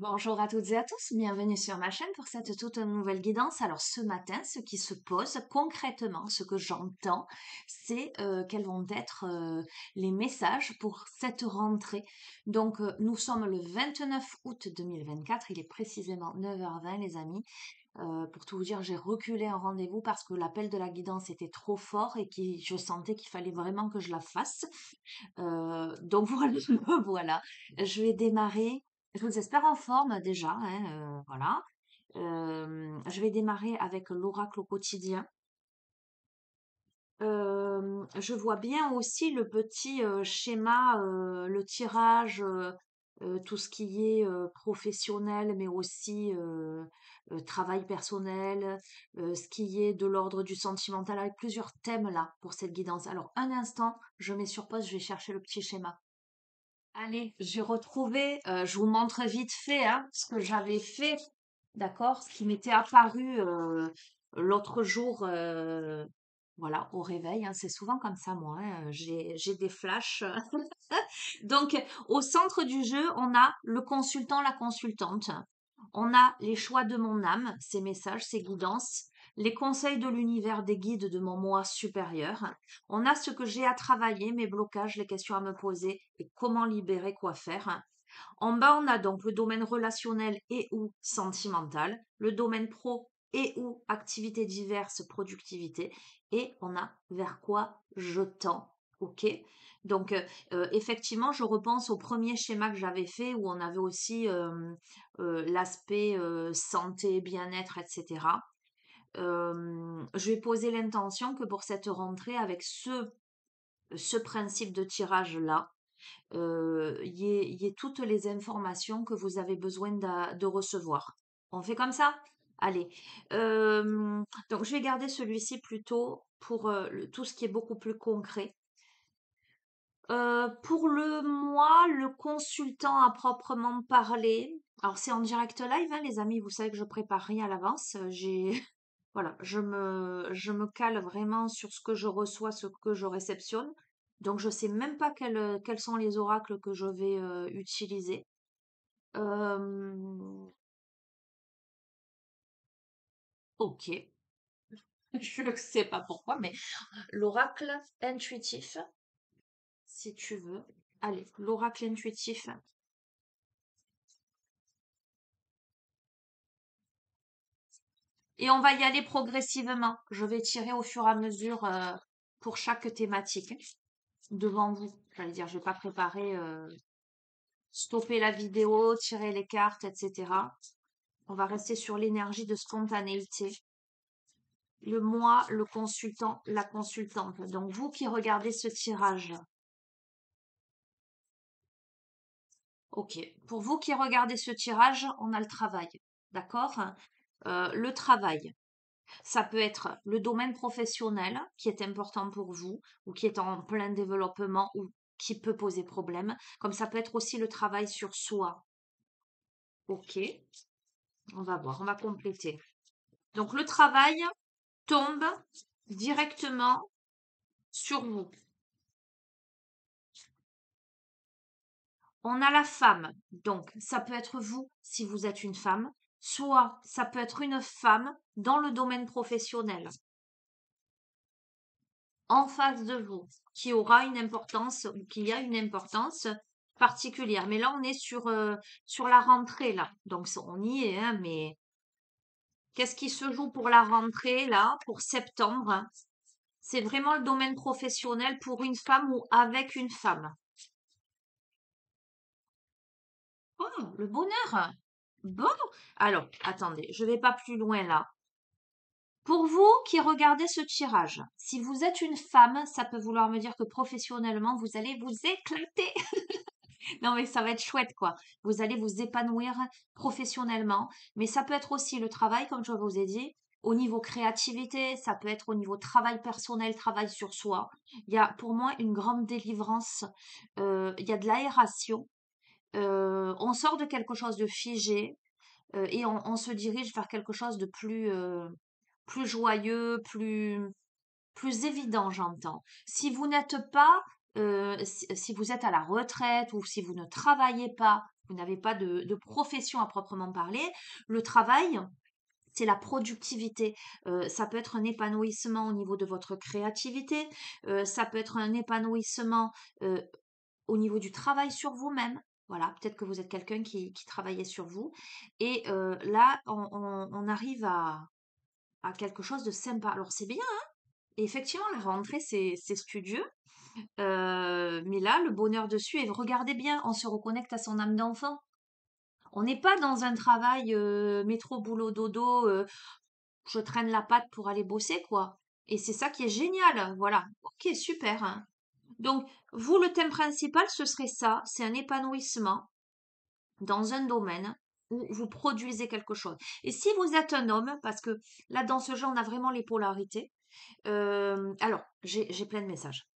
Bonjour à toutes et à tous, bienvenue sur ma chaîne pour cette toute nouvelle guidance. Alors ce matin, ce qui se pose concrètement, ce que j'entends, c'est quels vont être les messages pour cette rentrée. Donc nous sommes le 29 août 2024, il est précisément 9h20 les amis. Pour tout vous dire, j'ai reculé un rendez-vous parce que l'appel de la guidance était trop fort et je sentais qu'il fallait vraiment que je la fasse. Donc voilà, voilà. Je vais démarrer. Je vous espère en forme déjà, hein, voilà. Je vais démarrer avec l'oracle au quotidien. Je vois bien aussi le petit schéma, le tirage, tout ce qui est professionnel, mais aussi travail personnel, ce qui est de l'ordre du sentimental, avec plusieurs thèmes là pour cette guidance. Alors, un instant, je mets sur pause, je vais chercher le petit schéma. Allez, j'ai retrouvé, je vous montre vite fait hein, ce que j'avais fait, d'accord, ce qui m'était apparu l'autre jour, voilà, au réveil, hein, c'est souvent comme ça moi, hein, j'ai des flashs. Donc, au centre du jeu, on a le consultant, la consultante. On a les choix de mon âme, ses messages, ses guidances, les conseils de l'univers des guides de mon moi supérieur. On a ce que j'ai à travailler, mes blocages, les questions à me poser et comment libérer, quoi faire. En bas, on a donc le domaine relationnel et ou sentimental, le domaine pro et ou activités diverses, productivité, et on a vers quoi je tends. Ok. Donc, effectivement, je repense au premier schéma que j'avais fait où on avait aussi l'aspect santé, bien-être, etc. Je vais poser l'intention que pour cette rentrée, avec ce principe de tirage-là, y ait toutes les informations que vous avez besoin de recevoir. On fait comme ça? Allez. Donc, je vais garder celui-ci plutôt pour tout ce qui est beaucoup plus concret. Pour le mois, le consultant à proprement parler. Alors, c'est en direct live, hein, les amis. Vous savez que je prépare rien à l'avance. Voilà, je me cale vraiment sur ce que je reçois, ce que je réceptionne. Donc, je sais même pas quels sont les oracles que je vais utiliser. Euh, ok, je ne sais pas pourquoi, mais l'oracle intuitif, si tu veux. Allez, l'oracle intuitif. Et on va y aller progressivement. Je vais tirer au fur et à mesure pour chaque thématique devant vous. J'allais dire, je vais pas préparer, stopper la vidéo, tirer les cartes, etc. On va rester sur l'énergie de spontanéité. Le moi, le consultant, la consultante. Donc vous qui regardez ce tirage. Ok. Pour vous qui regardez ce tirage, on a le travail. D'accord? Le travail. Ça peut être le domaine professionnel qui est important pour vous ou qui est en plein développement ou qui peut poser problème. Comme ça peut être aussi le travail sur soi. Ok, on va voir, on va compléter. Donc le travail tombe directement sur vous. On a la femme, donc ça peut être vous si vous êtes une femme, soit ça peut être une femme dans le domaine professionnel en face de vous, qui aura une importance ou qui a une importance particulière. Mais là, on est sur la rentrée, là. Donc, on y est, hein, mais qu'est-ce qui se joue pour la rentrée, là, pour septembre? C'est vraiment le domaine professionnel pour une femme ou avec une femme. Oh, le bonheur! Bon, alors, attendez, je vais pas plus loin là. Pour vous qui regardez ce tirage, si vous êtes une femme, ça peut vouloir me dire que professionnellement, vous allez vous éclater. Non, mais ça va être chouette, quoi. Vous allez vous épanouir professionnellement, mais ça peut être aussi le travail, comme je vous ai dit, au niveau créativité, ça peut être au niveau travail personnel, travail sur soi. Il y a pour moi une grande délivrance, il y a de l'aération, on sort de quelque chose de figé et on se dirige vers quelque chose de plus joyeux, plus évident, j'entends. Si vous n'êtes pas, si vous êtes à la retraite ou si vous ne travaillez pas, Vous n'avez pas de profession à proprement parler. Le travail, c'est la productivité. Ça peut être un épanouissement au niveau de votre créativité. Ça peut être un épanouissement euh, au niveau du travail sur vous-même. Voilà, peut-être que vous êtes quelqu'un qui travaillait sur vous. Et là, on arrive à quelque chose de sympa. Alors, c'est bien, hein. Et effectivement, la rentrée, c'est studieux. Mais là, le bonheur dessus, et regardez bien, on se reconnecte à son âme d'enfant. On n'est pas dans un travail métro, boulot, dodo, je traîne la patte pour aller bosser, quoi. Et c'est ça qui est génial. Voilà. Ok, super, hein. Donc, vous, le thème principal, ce serait ça. C'est un épanouissement dans un domaine où vous produisez quelque chose. Et si vous êtes un homme, parce que là, dans ce jeu, on a vraiment les polarités. Alors, j'ai plein de messages.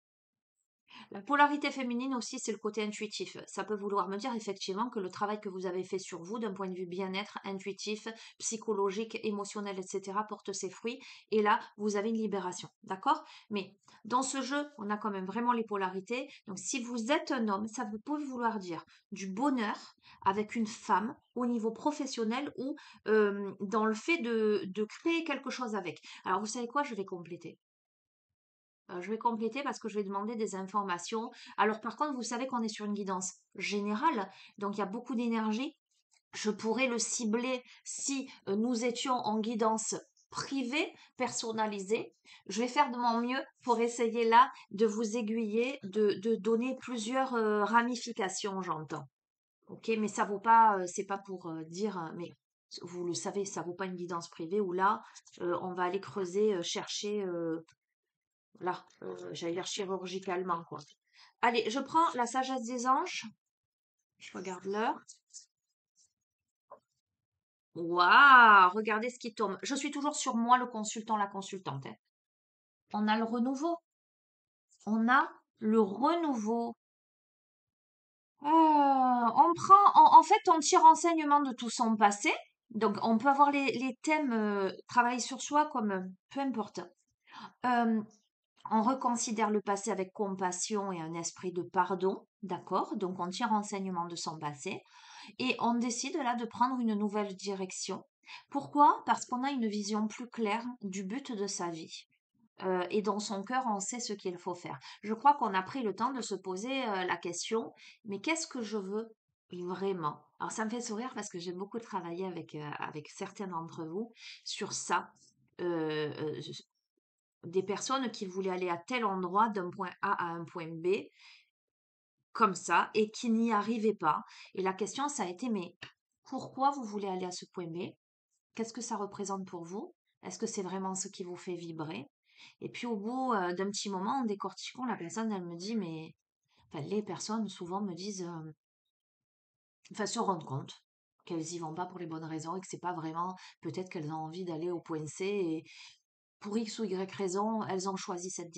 La polarité féminine aussi, c'est le côté intuitif. Ça peut vouloir me dire effectivement que le travail que vous avez fait sur vous, d'un point de vue bien-être, intuitif, psychologique, émotionnel, etc., porte ses fruits. Et là, vous avez une libération. D'accord? Mais dans ce jeu, on a quand même vraiment les polarités. Donc, si vous êtes un homme, ça peut vouloir dire du bonheur avec une femme au niveau professionnel ou dans le fait de créer quelque chose avec. Alors, vous savez quoi? Je vais compléter. Je vais compléter parce que je vais demander des informations. Alors par contre, vous savez qu'on est sur une guidance générale, donc il y a beaucoup d'énergie. Je pourrais le cibler si nous étions en guidance privée, personnalisée. Je vais faire de mon mieux pour essayer là de vous aiguiller, de donner plusieurs ramifications, j'entends. Ok, mais ça vaut pas, c'est pas pour dire, mais vous le savez, ça vaut pas une guidance privée où là, on va aller creuser, chercher. Là, j'allais dire chirurgicalement, quoi. Allez, je prends la sagesse des anges. Je regarde l'heure. Waouh, regardez ce qui tombe. Je suis toujours sur moi, le consultant, la consultante, hein. On a le renouveau. On a le renouveau. On prend, en fait, on tire enseignement de tout son passé. Donc, on peut avoir les thèmes travail sur soi comme peu importe. Euh, On reconsidère le passé avec compassion et un esprit de pardon, d'accord? Donc on tire enseignement de son passé et on décide là de prendre une nouvelle direction. Pourquoi? Parce qu'on a une vision plus claire du but de sa vie. Et dans son cœur, on sait ce qu'il faut faire. Je crois qu'on a pris le temps de se poser la question, mais qu'est-ce que je veux vraiment? Alors ça me fait sourire parce que j'ai beaucoup travaillé avec certains d'entre vous sur ça. Euh, des personnes qui voulaient aller à tel endroit d'un point A à un point B, comme ça, et qui n'y arrivaient pas. Et la question, ça a été, mais pourquoi vous voulez aller à ce point B? Qu'est-ce que ça représente pour vous? Est-ce que c'est vraiment ce qui vous fait vibrer? Et puis au bout d'un petit moment, en décortiquant, la personne, elle me dit, mais enfin, les personnes souvent me disent, enfin, se rendent compte qu'elles y vont pas pour les bonnes raisons et que c'est pas vraiment, peut-être qu'elles ont envie d'aller au point C et pour X ou Y raison, elles ont choisi cette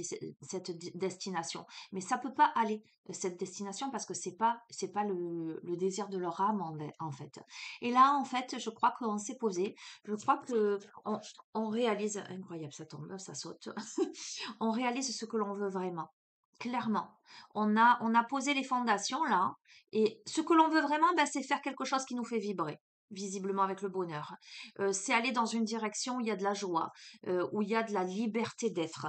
destination. Mais ça peut pas aller, cette destination, parce que c'est pas le désir de leur âme, en fait. Et là, en fait, je crois qu'on s'est posé. Je crois que on réalise, incroyable, ça tombe, ça saute. On réalise ce que l'on veut vraiment. Clairement. On a posé les fondations là. Et ce que l'on veut vraiment, ben, c'est faire quelque chose qui nous fait vibrer visiblement avec le bonheur. C'est aller dans une direction où il y a de la joie, où il y a de la liberté d'être.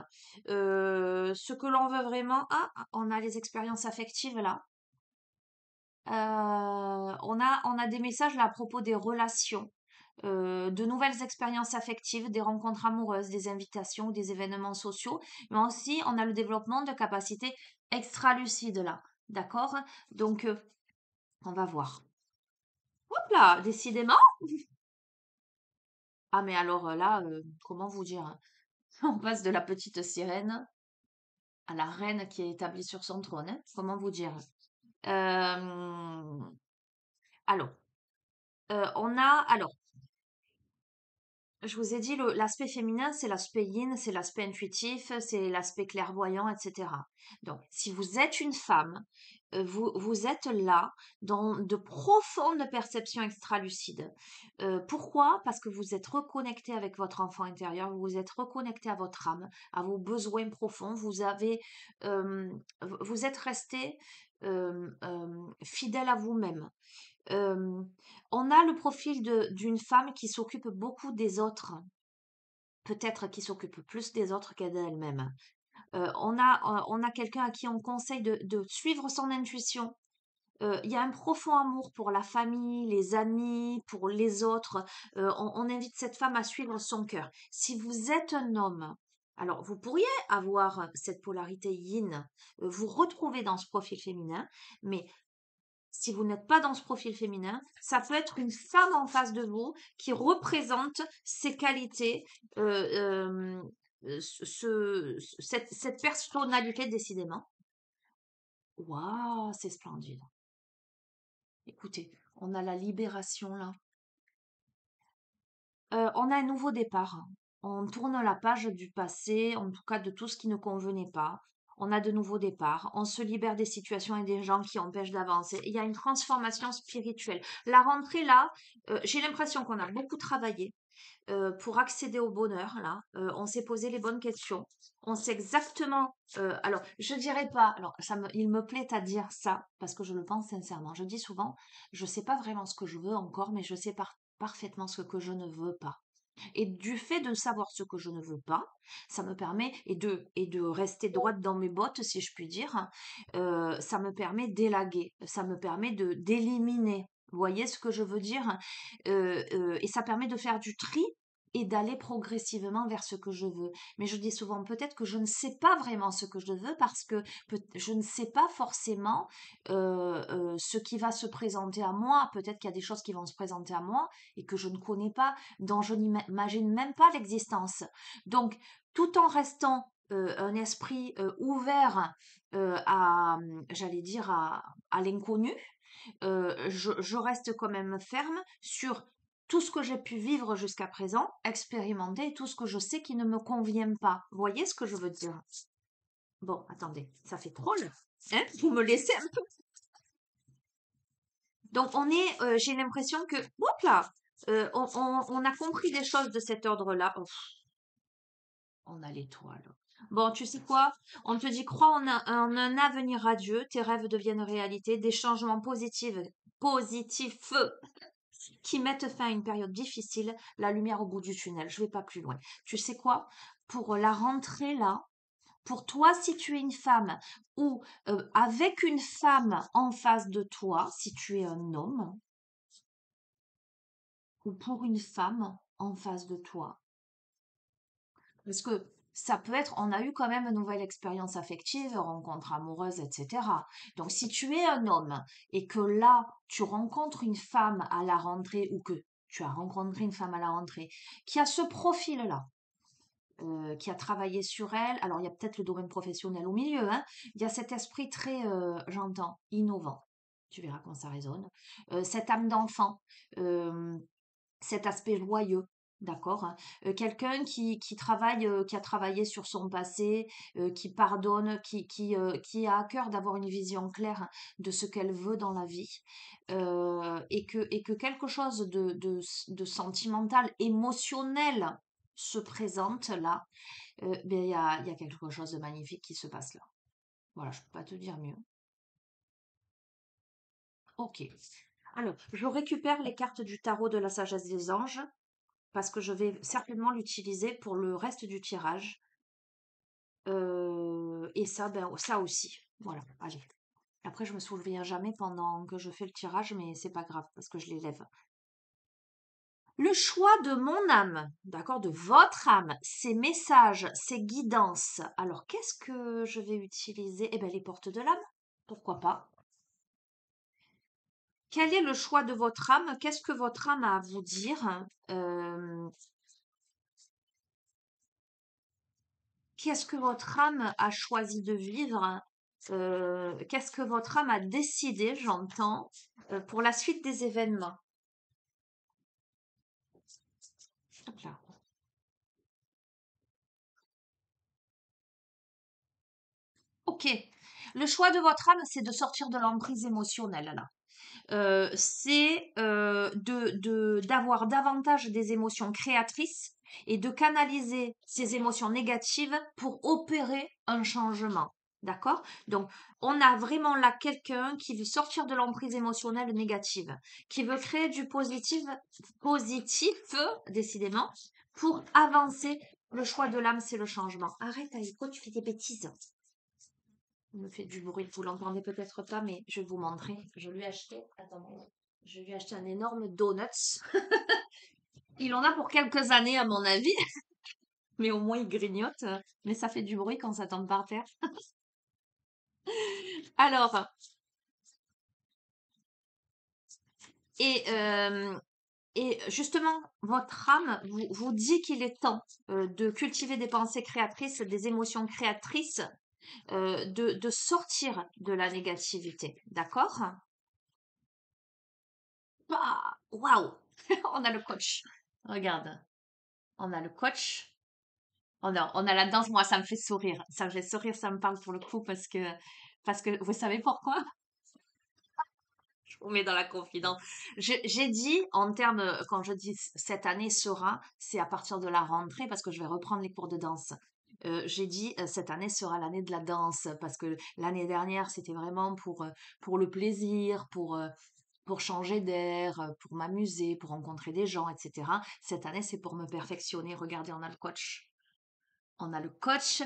Ce que l'on veut vraiment, on a les expériences affectives là. On a des messages là à propos des relations, de nouvelles expériences affectives, des rencontres amoureuses, des invitations, des événements sociaux. Mais aussi, on a le développement de capacités extra-lucides là. D'accord? Donc, on va voir. Hop là, décidément. Ah, mais alors là, comment vous dire? Hein. On passe de la petite sirène à la reine qui est établie sur son trône, hein. Comment vous dire? Euh, alors, alors, je vous ai dit, l'aspect féminin, c'est l'aspect yin, c'est l'aspect intuitif, c'est l'aspect clairvoyant, etc. Donc, si vous êtes une femme, vous êtes là dans de profondes perceptions extra-lucides. Pourquoi? Parce que vous êtes reconnecté avec votre enfant intérieur, vous êtes reconnecté à votre âme, à vos besoins profonds, vous êtes resté fidèle à vous-même. Euh, on a le profil d'une femme qui s'occupe beaucoup des autres, peut-être qui s'occupe plus des autres qu'elle d'elle-même. On a quelqu'un à qui on conseille de suivre son intuition. Il y a un profond amour pour la famille, les amis, pour les autres. On invite cette femme à suivre son cœur. Si vous êtes un homme, alors vous pourriez avoir cette polarité yin, vous retrouver dans ce profil féminin, mais si vous n'êtes pas dans ce profil féminin, ça peut être une femme en face de vous qui représente ces qualités, cette personnalité décidément. Waouh, c'est splendide. Écoutez, on a la libération là. On a un nouveau départ. On tourne la page du passé, en tout cas de tout ce qui ne convenait pas. On a de nouveaux départs. On se libère des situations et des gens qui empêchent d'avancer. Il y a une transformation spirituelle. La rentrée là, j'ai l'impression qu'on a beaucoup travaillé pour accéder au bonheur là. On s'est posé les bonnes questions. On sait exactement. Alors, je dirais pas. Alors, il me plaît à dire ça parce que je le pense sincèrement. Je dis souvent, je sais pas vraiment ce que je veux encore, mais je sais parfaitement ce que je ne veux pas. Et du fait de savoir ce que je ne veux pas, ça me permet, et de rester droite dans mes bottes, si je puis dire, ça me permet d'élaguer, ça me permet d'éliminer. Vous voyez ce que je veux dire? Et ça permet de faire du tri et d'aller progressivement vers ce que je veux. Mais je dis souvent, peut-être que je ne sais pas vraiment ce que je veux parce que je ne sais pas forcément ce qui va se présenter à moi. Peut-être qu'il y a des choses qui vont se présenter à moi et que je ne connais pas, dont je n'imagine même pas l'existence. Donc, tout en restant un esprit ouvert j'allais dire, à l'inconnu, je reste quand même ferme sur tout ce que j'ai pu vivre jusqu'à présent, expérimenter, et tout ce que je sais qui ne me convient pas. Vous voyez ce que je veux dire? Bon, attendez, ça fait trop là. Hein? Vous me laissez un peu. Donc, j'ai l'impression que, hop là, on a compris des choses de cet ordre-là. Oh, on a l'étoile. Bon, tu sais quoi? On te dit, crois en un avenir radieux, tes rêves deviennent réalité, des changements positifs qui mettent fin à une période difficile, la lumière au bout du tunnel. Je vais pas plus loin. Tu sais quoi? Pour la rentrée là, pour toi, si tu es une femme ou avec une femme en face de toi, si tu es un homme, ou pour une femme en face de toi. Parce que ça peut être, on a eu quand même une nouvelle expérience affective, rencontre amoureuse, etc. Donc si tu es un homme et que là, tu rencontres une femme à la rentrée ou que tu as rencontré une femme à la rentrée qui a ce profil-là, qui a travaillé sur elle, alors il y a peut-être le domaine professionnel au milieu, hein, il y a cet esprit très, j'entends, innovant. Tu verras quand ça résonne. Cette âme d'enfant, cet aspect joyeux, d'accord, hein. Quelqu'un qui travaille, qui a travaillé sur son passé, qui pardonne, qui a à cœur d'avoir une vision claire de ce qu'elle veut dans la vie, et que quelque chose de sentimental, émotionnel se présente là, ben, il y a quelque chose de magnifique qui se passe là. Voilà, je peux pas te dire mieux. Ok. Alors, je récupère les cartes du tarot de la sagesse des anges parce que je vais certainement l'utiliser pour le reste du tirage. Et ça, ben, ça aussi. Voilà, allez. Après, je me souviens jamais pendant que je fais le tirage, mais c'est pas grave parce que je les lève. Le choix de mon âme, d'accord, de votre âme, ses messages, ses guidances. Alors, qu'est-ce que je vais utiliser? Eh bien, les portes de l'âme. Pourquoi pas? Quel est le choix de votre âme? Qu'est-ce que votre âme a à vous dire? Qu'est-ce que votre âme a choisi de vivre? Qu'est-ce que votre âme a décidé, j'entends, pour la suite des événements? Hop là. Ok. Le choix de votre âme, c'est de sortir de l'emprise émotionnelle, là. C'est d'avoir davantage des émotions créatrices et de canaliser ces émotions négatives pour opérer un changement. D'accord? Donc, on a vraiment là quelqu'un qui veut sortir de l'emprise émotionnelle négative, qui veut créer du positif, décidément, pour avancer. Le choix de l'âme, c'est le changement. Arrête, Aïko, tu fais des bêtises. Il me fait du bruit. Vous l'entendez peut-être pas, mais je vais vous montrer. Je lui ai acheté, attends, je lui ai acheté un énorme donuts. Il en a pour quelques années, à mon avis, mais au moins il grignote. Mais ça fait du bruit quand ça tombe par terre. Alors, et, euh, et justement, votre âme vous dit qu'il est temps de cultiver des pensées créatrices, des émotions créatrices, de sortir de la négativité. D'accord? Ah, waouh! On a le coach. Regarde, on a le coach. On a la danse. Moi, ça me fait sourire. Ça me fait sourire, ça me parle pour le coup parce que vous savez pourquoi? Je vous mets dans la confidence. J'ai dit, en termes, quand je dis cette année sera, c'est à partir de la rentrée parce que je vais reprendre les cours de danse. J'ai dit, cette année sera l'année de la danse parce que l'année dernière, c'était vraiment pour le plaisir, pour changer d'air, pour m'amuser, pour rencontrer des gens, etc. Cette année, c'est pour me perfectionner. Regardez, on a le coach. On a le coach,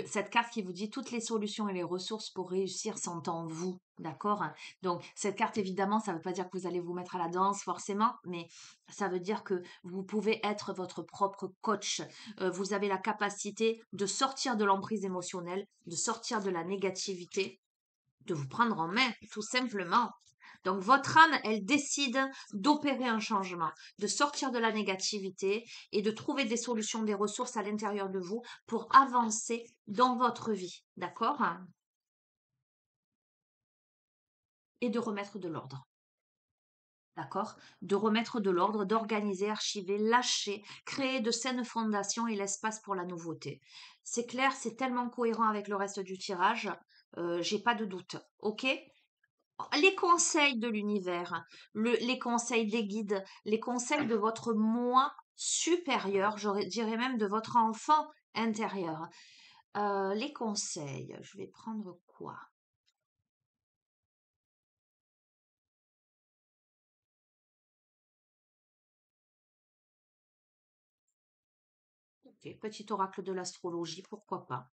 cette carte qui vous dit toutes les solutions et les ressources pour réussir sont en vous. D'accord? Donc, cette carte, évidemment, ça ne veut pas dire que vous allez vous mettre à la danse forcément, mais ça veut dire que vous pouvez être votre propre coach. Vous avez la capacité de sortir de l'emprise émotionnelle, de sortir de la négativité, de vous prendre en main, tout simplement. Donc votre âme, elle décide d'opérer un changement, de sortir de la négativité et de trouver des solutions, des ressources à l'intérieur de vous pour avancer dans votre vie. D'accord? Et de remettre de l'ordre. D'accord? De remettre de l'ordre, d'organiser, archiver, lâcher, créer de saines fondations et l'espace pour la nouveauté. C'est clair, c'est tellement cohérent avec le reste du tirage, j'ai pas de doute. Ok? Les conseils de l'univers, les conseils des guides, les conseils de votre moi supérieur, je dirais même de votre enfant intérieur. Les conseils, je vais prendre quoi? Ok, petit oracle de l'astrologie, pourquoi pas.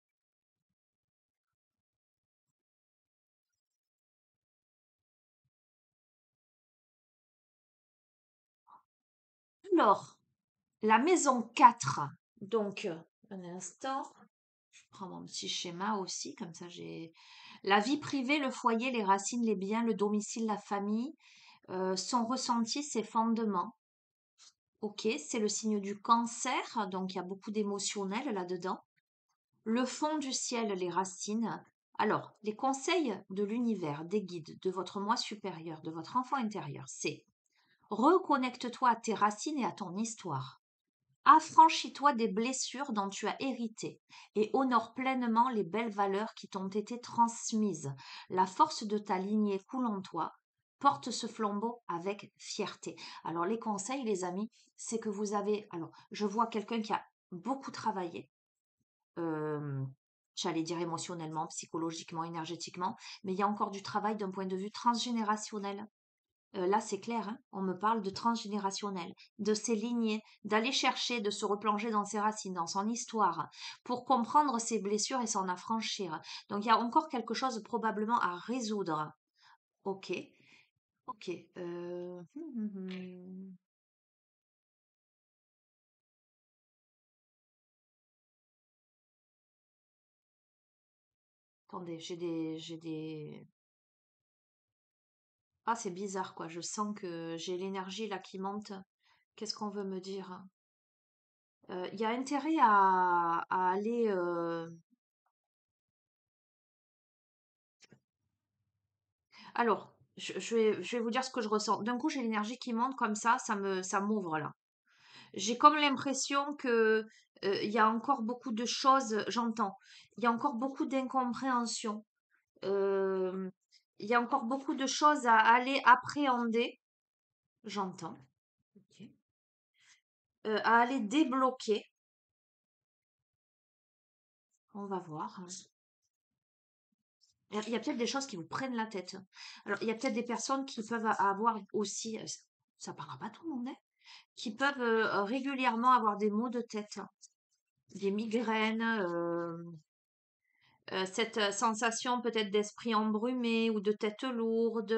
Alors, la maison 4. Donc, un instant, je prends mon petit schéma aussi, comme ça j'ai la vie privée, le foyer, les racines, les biens, le domicile, la famille, son ressenti, ses fondements. Ok, c'est le signe du cancer, donc il y a beaucoup d'émotionnel là-dedans. Le fond du ciel, les racines. Alors, les conseils de l'univers, des guides, de votre moi supérieur, de votre enfant intérieur, c'est reconnecte-toi à tes racines et à ton histoire. Affranchis-toi des blessures dont tu as hérité et honore pleinement les belles valeurs qui t'ont été transmises. La force de ta lignée coule en toi. Porte ce flambeau avec fierté. Alors les conseils, les amis, c'est que vous avez... Alors, je vois quelqu'un qui a beaucoup travaillé, euh, j'allais dire émotionnellement, psychologiquement, énergétiquement, mais il y a encore du travail d'un point de vue transgénérationnel. Là, c'est clair, hein, on me parle de transgénérationnel, de ses lignées, d'aller chercher, de se replonger dans ses racines, dans son histoire, pour comprendre ses blessures et s'en affranchir. Donc, il y a encore quelque chose probablement à résoudre. Ok, ok. Attendez, j'ai des. Ah, c'est bizarre, quoi. Je sens que j'ai l'énergie là qui monte. Qu'est-ce qu'on veut me dire? Il y a intérêt à aller. Alors, je vais vous dire ce que je ressens. D'un coup, j'ai l'énergie qui monte comme ça m'ouvre là. J'ai comme l'impression que il y a encore beaucoup de choses, j'entends. Il y a encore beaucoup d'incompréhension. euh, il y a encore beaucoup de choses à aller appréhender, j'entends. Ok. À aller débloquer. On va voir. Il y a peut-être des choses qui vous prennent la tête. Alors, il y a peut-être des personnes qui peuvent avoir aussi, ça parlera pas à tout le monde, hein, qui peuvent régulièrement avoir des maux de tête, des migraines, cette sensation peut-être d'esprit embrumé ou de tête lourde.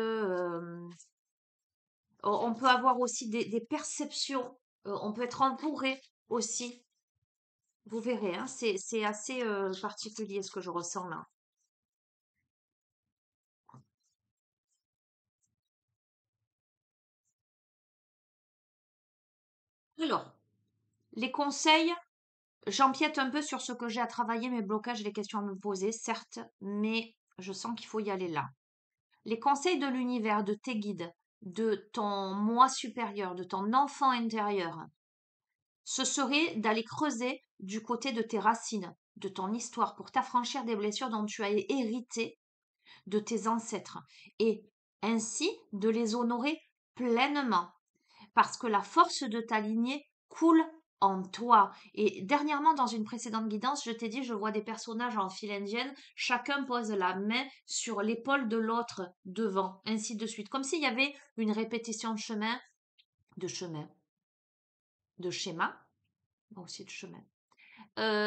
On peut avoir aussi des perceptions. On peut être entouré aussi. Vous verrez, hein, c'est assez particulier ce que je ressens là. Alors, les conseils, j'empiète un peu sur ce que j'ai à travailler, mes blocages et les questions à me poser, certes, mais je sens qu'il faut y aller là. Les conseils de l'univers, de tes guides, de ton moi supérieur, de ton enfant intérieur, ce serait d'aller creuser du côté de tes racines, de ton histoire, pour t'affranchir des blessures dont tu as hérité de tes ancêtres et ainsi de les honorer pleinement parce que la force de ta lignée coule en toi. Et dernièrement, dans une précédente guidance, je t'ai dit, je vois des personnages en file indienne, chacun pose la main sur l'épaule de l'autre devant, ainsi de suite, comme s'il y avait une répétition de chemin, de schéma, aussi de chemin,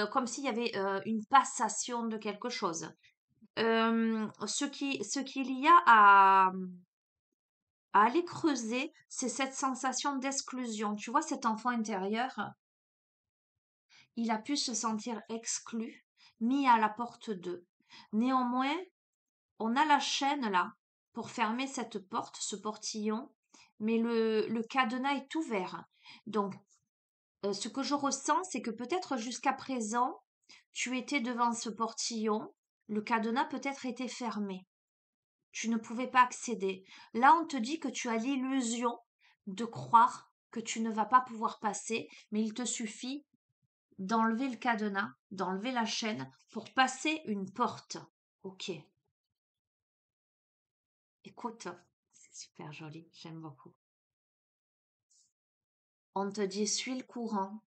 comme s'il y avait une passation de quelque chose. Ce qu'il y a à aller creuser, c'est cette sensation d'exclusion. Tu vois, cet enfant intérieur, il a pu se sentir exclu, mis à la porte d'eux. Néanmoins, on a la chaîne là pour fermer cette porte, ce portillon, mais le cadenas est ouvert. Donc, ce que je ressens, c'est que peut-être jusqu'à présent, tu étais devant ce portillon, le cadenas peut-être était fermé. Tu ne pouvais pas accéder. Là, on te dit que tu as l'illusion de croire que tu ne vas pas pouvoir passer, mais il te suffit d'enlever le cadenas, d'enlever la chaîne pour passer une porte. Ok, écoute, c'est super joli, j'aime beaucoup. On te dit suis le courant,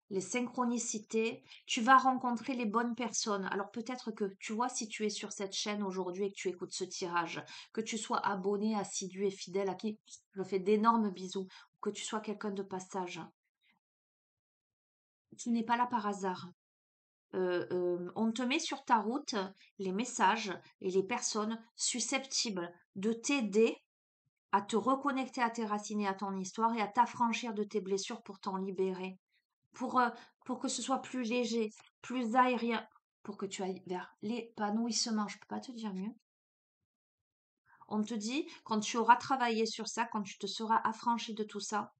les synchronicités, tu vas rencontrer les bonnes personnes. Alors peut-être que tu vois si tu es sur cette chaîne aujourd'hui et que tu écoutes ce tirage, que tu sois abonné, assidu et fidèle à qui je fais d'énormes bisous, ou que tu sois quelqu'un de passage. Tu n'es pas là par hasard. On te met sur ta route les messages et les personnes susceptibles de t'aider à te reconnecter à tes racines et à ton histoire et à t'affranchir de tes blessures pour t'en libérer, pour, euh, pour que ce soit plus léger, plus aérien, pour que tu ailles vers l'épanouissement. Je ne peux pas te dire mieux. On te dit, quand tu auras travaillé sur ça, quand tu te seras affranchi de tout ça,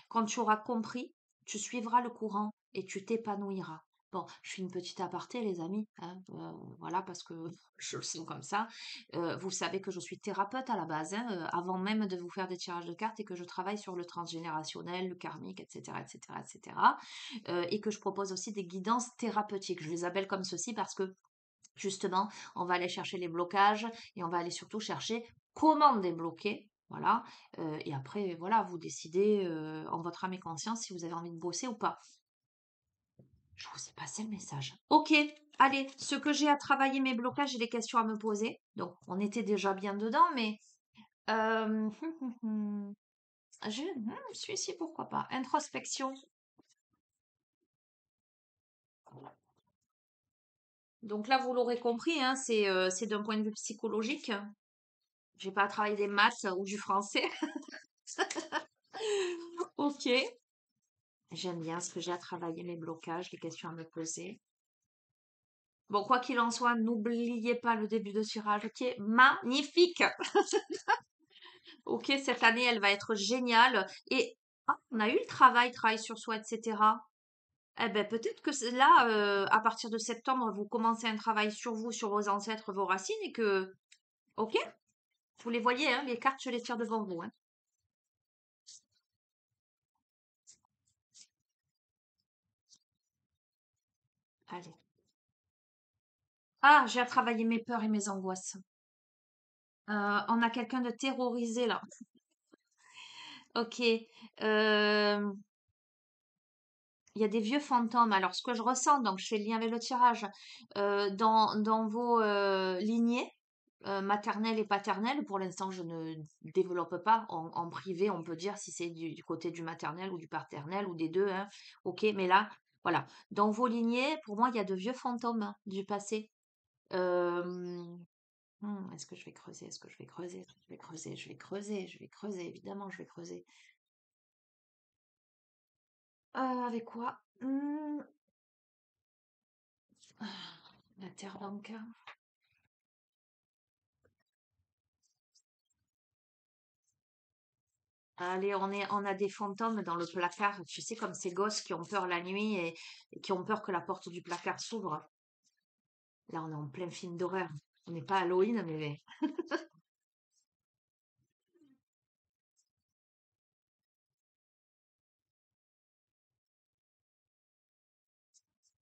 quand tu auras compris, tu suivras le courant et tu t'épanouiras. Bon, je fais une petite aparté, les amis, hein, voilà, parce que je le sens comme ça. Vous savez que je suis thérapeute à la base, hein, avant même de vous faire des tirages de cartes et que je travaille sur le transgénérationnel, le karmique, etc., etc., etc. Et que je propose aussi des guidances thérapeutiques. Je les appelle comme ceci parce que justement, on va aller chercher les blocages et on va aller surtout chercher comment débloquer. Voilà. Et après, voilà, vous décidez en votre âme et conscience si vous avez envie de bosser ou pas. Je vous ai passé le message. Ok, allez, ce que j'ai à travailler, mes blocages et les questions à me poser. Donc, on était déjà bien dedans, mais euh, celui-ci, pourquoi pas. Introspection. Donc là, vous l'aurez compris, hein, c'est d'un point de vue psychologique. J'ai pas à travailler des maths ou du français. Ok. J'aime bien ce que j'ai à travailler, mes blocages, les questions à me poser. Bon, quoi qu'il en soit, n'oubliez pas le début de tirage qui est magnifique. Ok, cette année, elle va être géniale. Et on a eu le travail sur soi, etc. Eh ben, peut-être que là, à partir de septembre, vous commencez un travail sur vous, sur vos ancêtres, vos racines, et que, ok, vous les voyez, hein, les cartes, je les tire devant vous. Hein. Allez. Ah, j'ai à travailler mes peurs et mes angoisses. On a quelqu'un de terrorisé là. Ok. euh, Il y a des vieux fantômes. Alors, ce que je ressens, donc je fais le lien avec le tirage, dans vos lignées. maternelle et paternelle, pour l'instant, je ne développe pas. En privé, on peut dire si c'est du côté du maternel ou du paternel ou des deux, hein. Ok, mais là, voilà. Dans vos lignées, pour moi, il y a de vieux fantômes hein, du passé. Euh, est-ce que je vais creuser? Est-ce que je vais creuser? Je vais creuser, je vais creuser, je vais creuser, évidemment, je vais creuser. Avec quoi? Ah, la terre d'Anka. Allez, on a des fantômes dans le placard. Tu sais, comme ces gosses qui ont peur la nuit et qui ont peur que la porte du placard s'ouvre. Là, on est en plein film d'horreur. On n'est pas Halloween, mais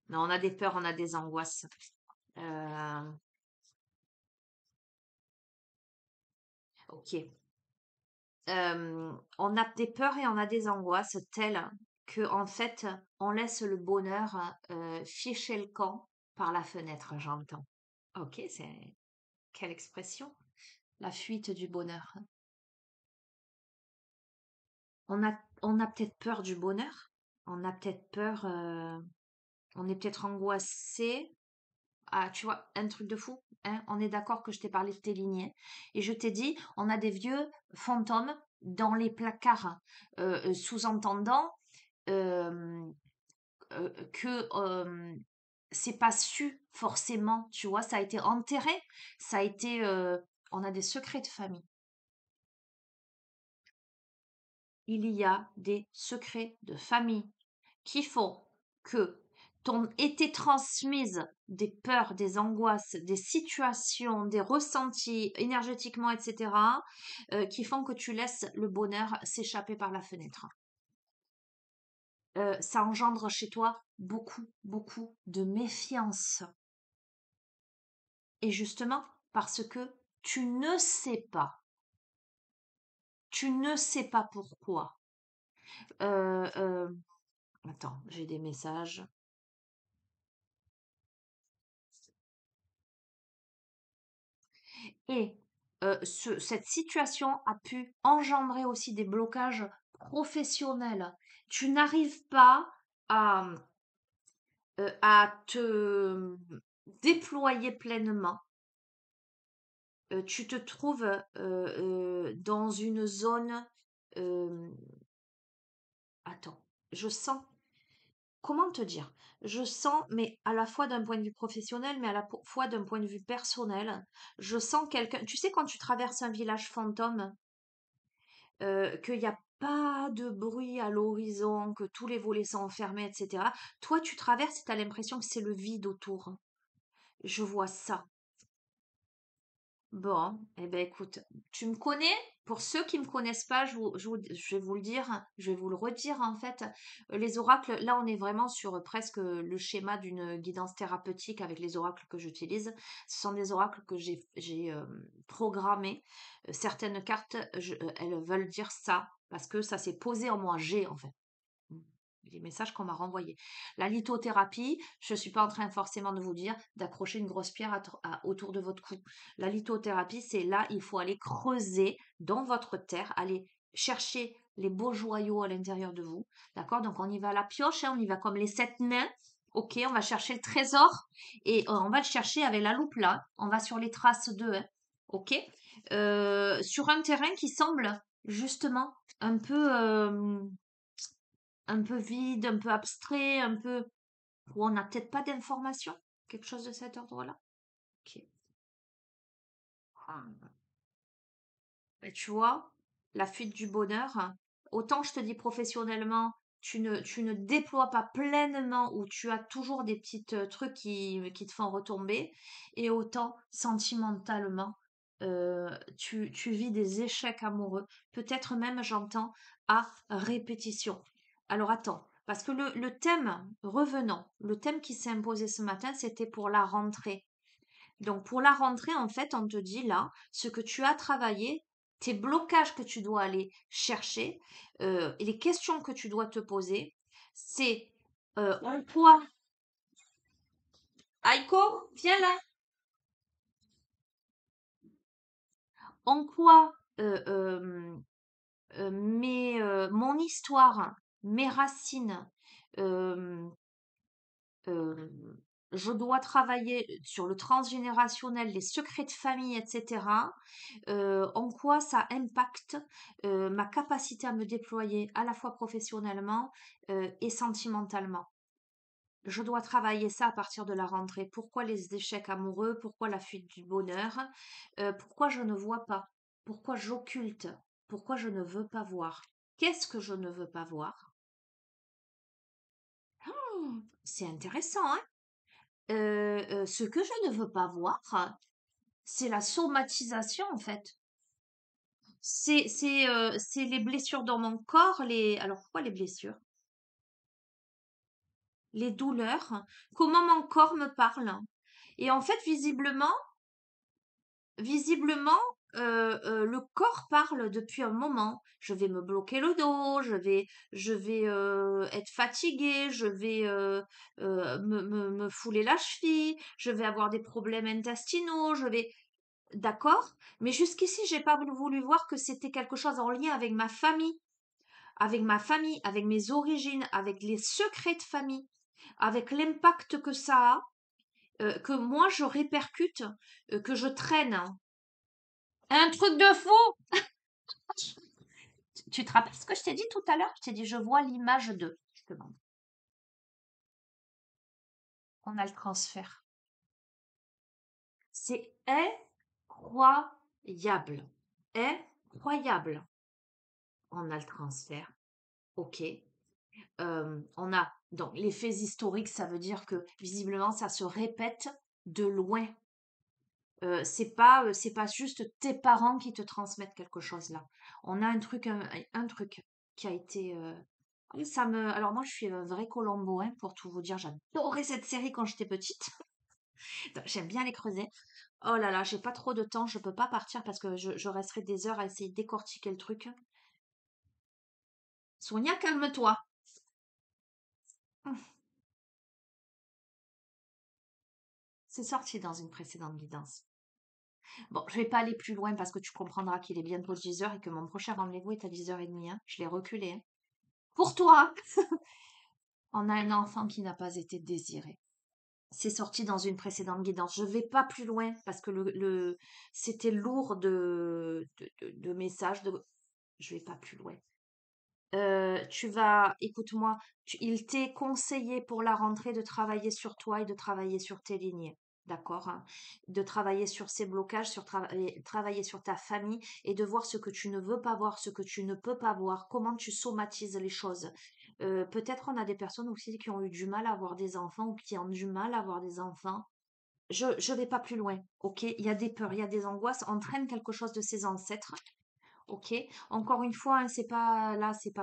non, on a des peurs, on a des angoisses. Euh, ok. On a des peurs et on a des angoisses telles que, en fait, on laisse le bonheur ficher le camp par la fenêtre, j'entends. Ok, c'est quelle expression? La fuite du bonheur. On a peut-être peur du bonheur. On a peut-être peur. On est peut-être angoissé. Ah, tu vois, un truc de fou. Hein, on est d'accord que je t'ai parlé de tes lignées. Et je t'ai dit, on a des vieux fantômes dans les placards, sous-entendant euh, que c'est pas su forcément. Tu vois, ça a été enterré. Ça a été. On a des secrets de famille. Il y a des secrets de famille qui font que t'ont été transmises des peurs, des angoisses, des situations, des ressentis énergétiquement, etc., qui font que tu laisses le bonheur s'échapper par la fenêtre. Ça engendre chez toi beaucoup, beaucoup de méfiance. Et justement, parce que tu ne sais pas, tu ne sais pas pourquoi. Euh, euh, attends, j'ai des messages. Et cette situation a pu engendrer aussi des blocages professionnels. Tu n'arrives pas à, à te déployer pleinement. Tu te trouves dans une zone... euh, attends, je sens... Comment te dire? Je sens, mais à la fois d'un point de vue professionnel, mais à la fois d'un point de vue personnel, je sens quelqu'un... Tu sais, quand tu traverses un village fantôme, qu'il n'y a pas de bruit à l'horizon, que tous les volets sont fermés, etc. Toi, tu traverses et tu as l'impression que c'est le vide autour. Je vois ça. Bon, eh ben écoute, tu me connais? Pour ceux qui me connaissent pas, je vais vous le dire, je vais vous le redire en fait. Les oracles, là on est vraiment sur presque le schéma d'une guidance thérapeutique avec les oracles que j'utilise. Ce sont des oracles que j'ai programmés. Certaines cartes, elles veulent dire ça parce que ça s'est posé en moi. J'ai en fait. Mmh. Les messages qu'on m'a renvoyés. La lithothérapie, je ne suis pas en train forcément de vous dire d'accrocher une grosse pierre autour de votre cou. La lithothérapie, c'est là, il faut aller creuser dans votre terre, aller chercher les beaux joyaux à l'intérieur de vous. D'accord? Donc on y va à la pioche, hein, on y va comme les 7 nains. Ok, on va chercher le trésor et on va le chercher avec la loupe là. On va sur les traces de, hein, ok? Sur un terrain qui semble justement un peu vide, un peu abstrait, un peu où on n'a peut-être pas d'informations, quelque chose de cet ordre-là. Ok. Ah. Et tu vois, la fuite du bonheur, hein, autant je te dis professionnellement, tu ne déploies pas pleinement ou tu as toujours des petits trucs qui te font retomber, et autant sentimentalement, tu vis des échecs amoureux, peut-être même, j'entends, à répétition. Alors attends, parce que le thème, revenons, le thème qui s'est imposé ce matin, c'était pour la rentrée. Donc pour la rentrée, en fait, on te dit là, ce que tu as travaillé, tes blocages que tu dois aller chercher, et les questions que tu dois te poser, c'est en quoi... Aiko, viens là. En quoi mon histoire, mes racines, euh, euh, je dois travailler sur le transgénérationnel, les secrets de famille, etc. En quoi ça impacte ma capacité à me déployer à la fois professionnellement et sentimentalement. Je dois travailler ça à partir de la rentrée. Pourquoi les échecs amoureux? Pourquoi la fuite du bonheur? Pourquoi je ne vois pas? Pourquoi j'occulte? Pourquoi je ne veux pas voir? Qu'est-ce que je ne veux pas voir? C'est intéressant, hein? Ce que je ne veux pas voir, c'est la somatisation, en fait. C'est les blessures dans mon corps, alors pourquoi les blessures? Les douleurs, comment mon corps me parle. Et en fait, visiblement, le corps parle depuis un moment. Je vais me bloquer le dos, je vais être fatiguée, je vais me fouler la cheville, je vais avoir des problèmes intestinaux, d'accord? Mais jusqu'ici, j'ai pas voulu voir que c'était quelque chose en lien avec ma famille, avec mes origines, avec les secrets de famille, avec l'impact que ça a, que moi je répercute, que je traîne. Un truc de fou! Tu te rappelles ce que je t'ai dit tout à l'heure? Je t'ai dit, je vois l'image de. Je te demande. On a le transfert. C'est incroyable. Incroyable. On a le transfert. Ok. On a donc les faits historiques, ça veut dire que visiblement ça se répète de loin. C'est pas juste tes parents qui te transmettent quelque chose là. On a un truc qui a été oui, alors moi je suis un vrai Colombo, hein, pour tout vous dire, j'adorais cette série quand j'étais petite. J'aime bien les creuser. Oh là là, j'ai pas trop de temps, je peux pas partir parce que je resterai des heures à essayer de décortiquer le truc. Sonia, calme-toi. C'est sorti dans une précédente guidance. Bon, je vais pas aller plus loin parce que tu comprendras qu'il est bientôt 10 heures et que mon prochain rendez-vous est à 10h30, hein. Je l'ai reculé, hein. Pour toi, on a un enfant qui n'a pas été désiré. C'est sorti dans une précédente guidance. Je vais pas plus loin parce que c'était lourd de messages. Je vais pas plus loin. Écoute-moi, il t'est conseillé pour la rentrée de travailler sur toi et de travailler sur tes lignes. D'accord, hein, de travailler sur ces blocages, travailler sur ta famille et de voir ce que tu ne veux pas voir, ce que tu ne peux pas voir, comment tu somatises les choses. Peut-être on a des personnes aussi qui ont eu du mal à avoir des enfants ou qui ont du mal à avoir des enfants. Je vais pas plus loin, ok? Il y a des peurs, il y a des angoisses, on traîne quelque chose de ses ancêtres. Ok, encore une fois, hein, c'est pas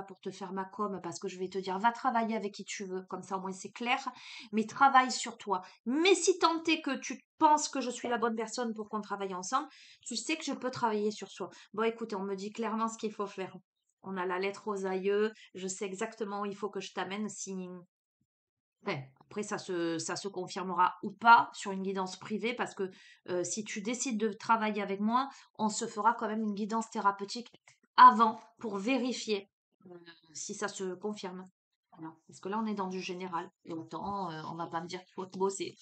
pour te faire ma com parce que je vais te dire, va travailler avec qui tu veux, comme ça au moins c'est clair, mais travaille sur toi. Mais si tant est que tu penses que je suis la bonne personne pour qu'on travaille ensemble, tu sais que je peux travailler sur soi. Bon, écoute, on me dit clairement ce qu'il faut faire. On a la lettre aux aïeux, je sais exactement où il faut que je t'amène si, ouais, après, ça se confirmera ou pas sur une guidance privée parce que si tu décides de travailler avec moi, on se fera quand même une guidance thérapeutique avant pour vérifier euh, si ça se confirme. Voilà. Parce que là, on est dans du général. Et autant, on va pas me dire qu'il faut bosser.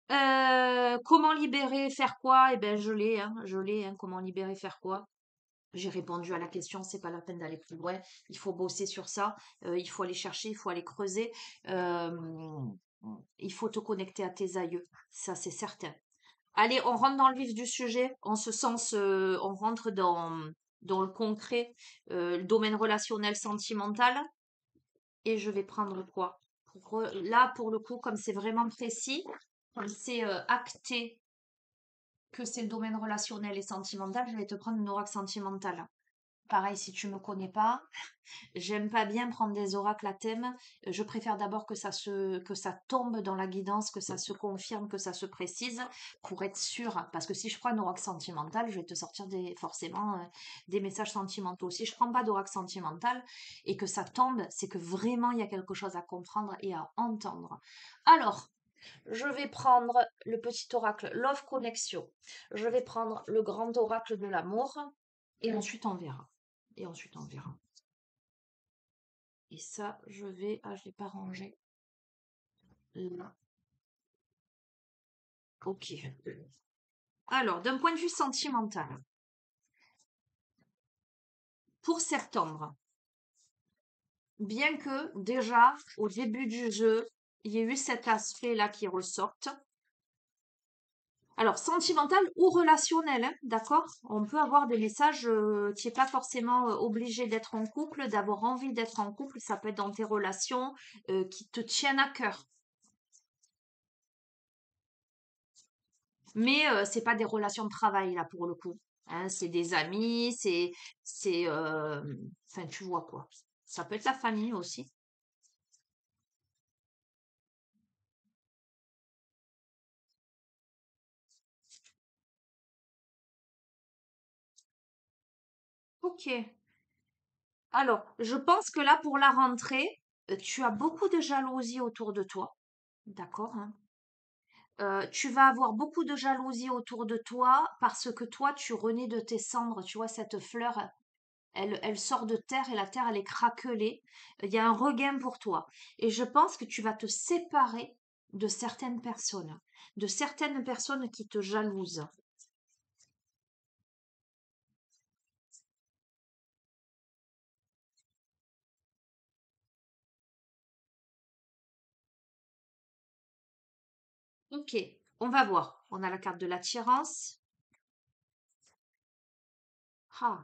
Comment libérer, faire quoi? Eh ben, je l'ai, hein, comment libérer, faire quoi? J'ai répondu à la question, c'est pas la peine d'aller plus loin. Il faut bosser sur ça, il faut aller chercher, il faut aller creuser. euh, il faut te connecter à tes aïeux, ça c'est certain. Allez, on rentre dans le vif du sujet. En ce sens, on rentre dans le concret, le domaine relationnel sentimental. Et je vais prendre quoi? Là, pour le coup, comme c'est vraiment précis, comme c'est acté que c'est le domaine relationnel et sentimental, je vais te prendre une oracle sentimentale. Pareil, si tu me connais pas, j'aime pas bien prendre des oracles à thème. Je préfère d'abord que ça tombe dans la guidance, que ça se confirme, que ça se précise, pour être sûr. Parce que si je prends un oracle sentimental, je vais te sortir forcément des messages sentimentaux. Si je prends pas d'oracle sentimental et que ça tombe, c'est que vraiment il y a quelque chose à comprendre et à entendre. Alors, Je vais prendre le petit oracle Love Connection. Je vais prendre le grand oracle de l'amour. Et ensuite, on verra. Et ensuite, on verra. Et ça, je vais... Ah, je l'ai pas rangé. Là. Ok. Alors, d'un point de vue sentimental, pour septembre, bien que déjà, au début du jeu, il y ait eu cet aspect-là qui ressorte. Alors, sentimental ou relationnel, hein, d'accord? On peut avoir des messages, tu n'es pas forcément obligé d'être en couple, d'avoir envie d'être en couple, ça peut être dans tes relations qui te tiennent à cœur. Mais c'est pas des relations de travail, là, pour le coup. Hein, c'est des amis, enfin, tu vois quoi. Ça peut être la famille aussi. Ok. Alors, je pense que là, pour la rentrée, tu as beaucoup de jalousie autour de toi. D'accord, hein. Tu vas avoir beaucoup de jalousie autour de toi parce que toi, tu renais de tes cendres. Tu vois, cette fleur, elle sort de terre et la terre, elle est craquelée. Il y a un regain pour toi. Et je pense que tu vas te séparer de certaines personnes qui te jalousent. Ok, on va voir. On a la carte de l'attirance. Ah,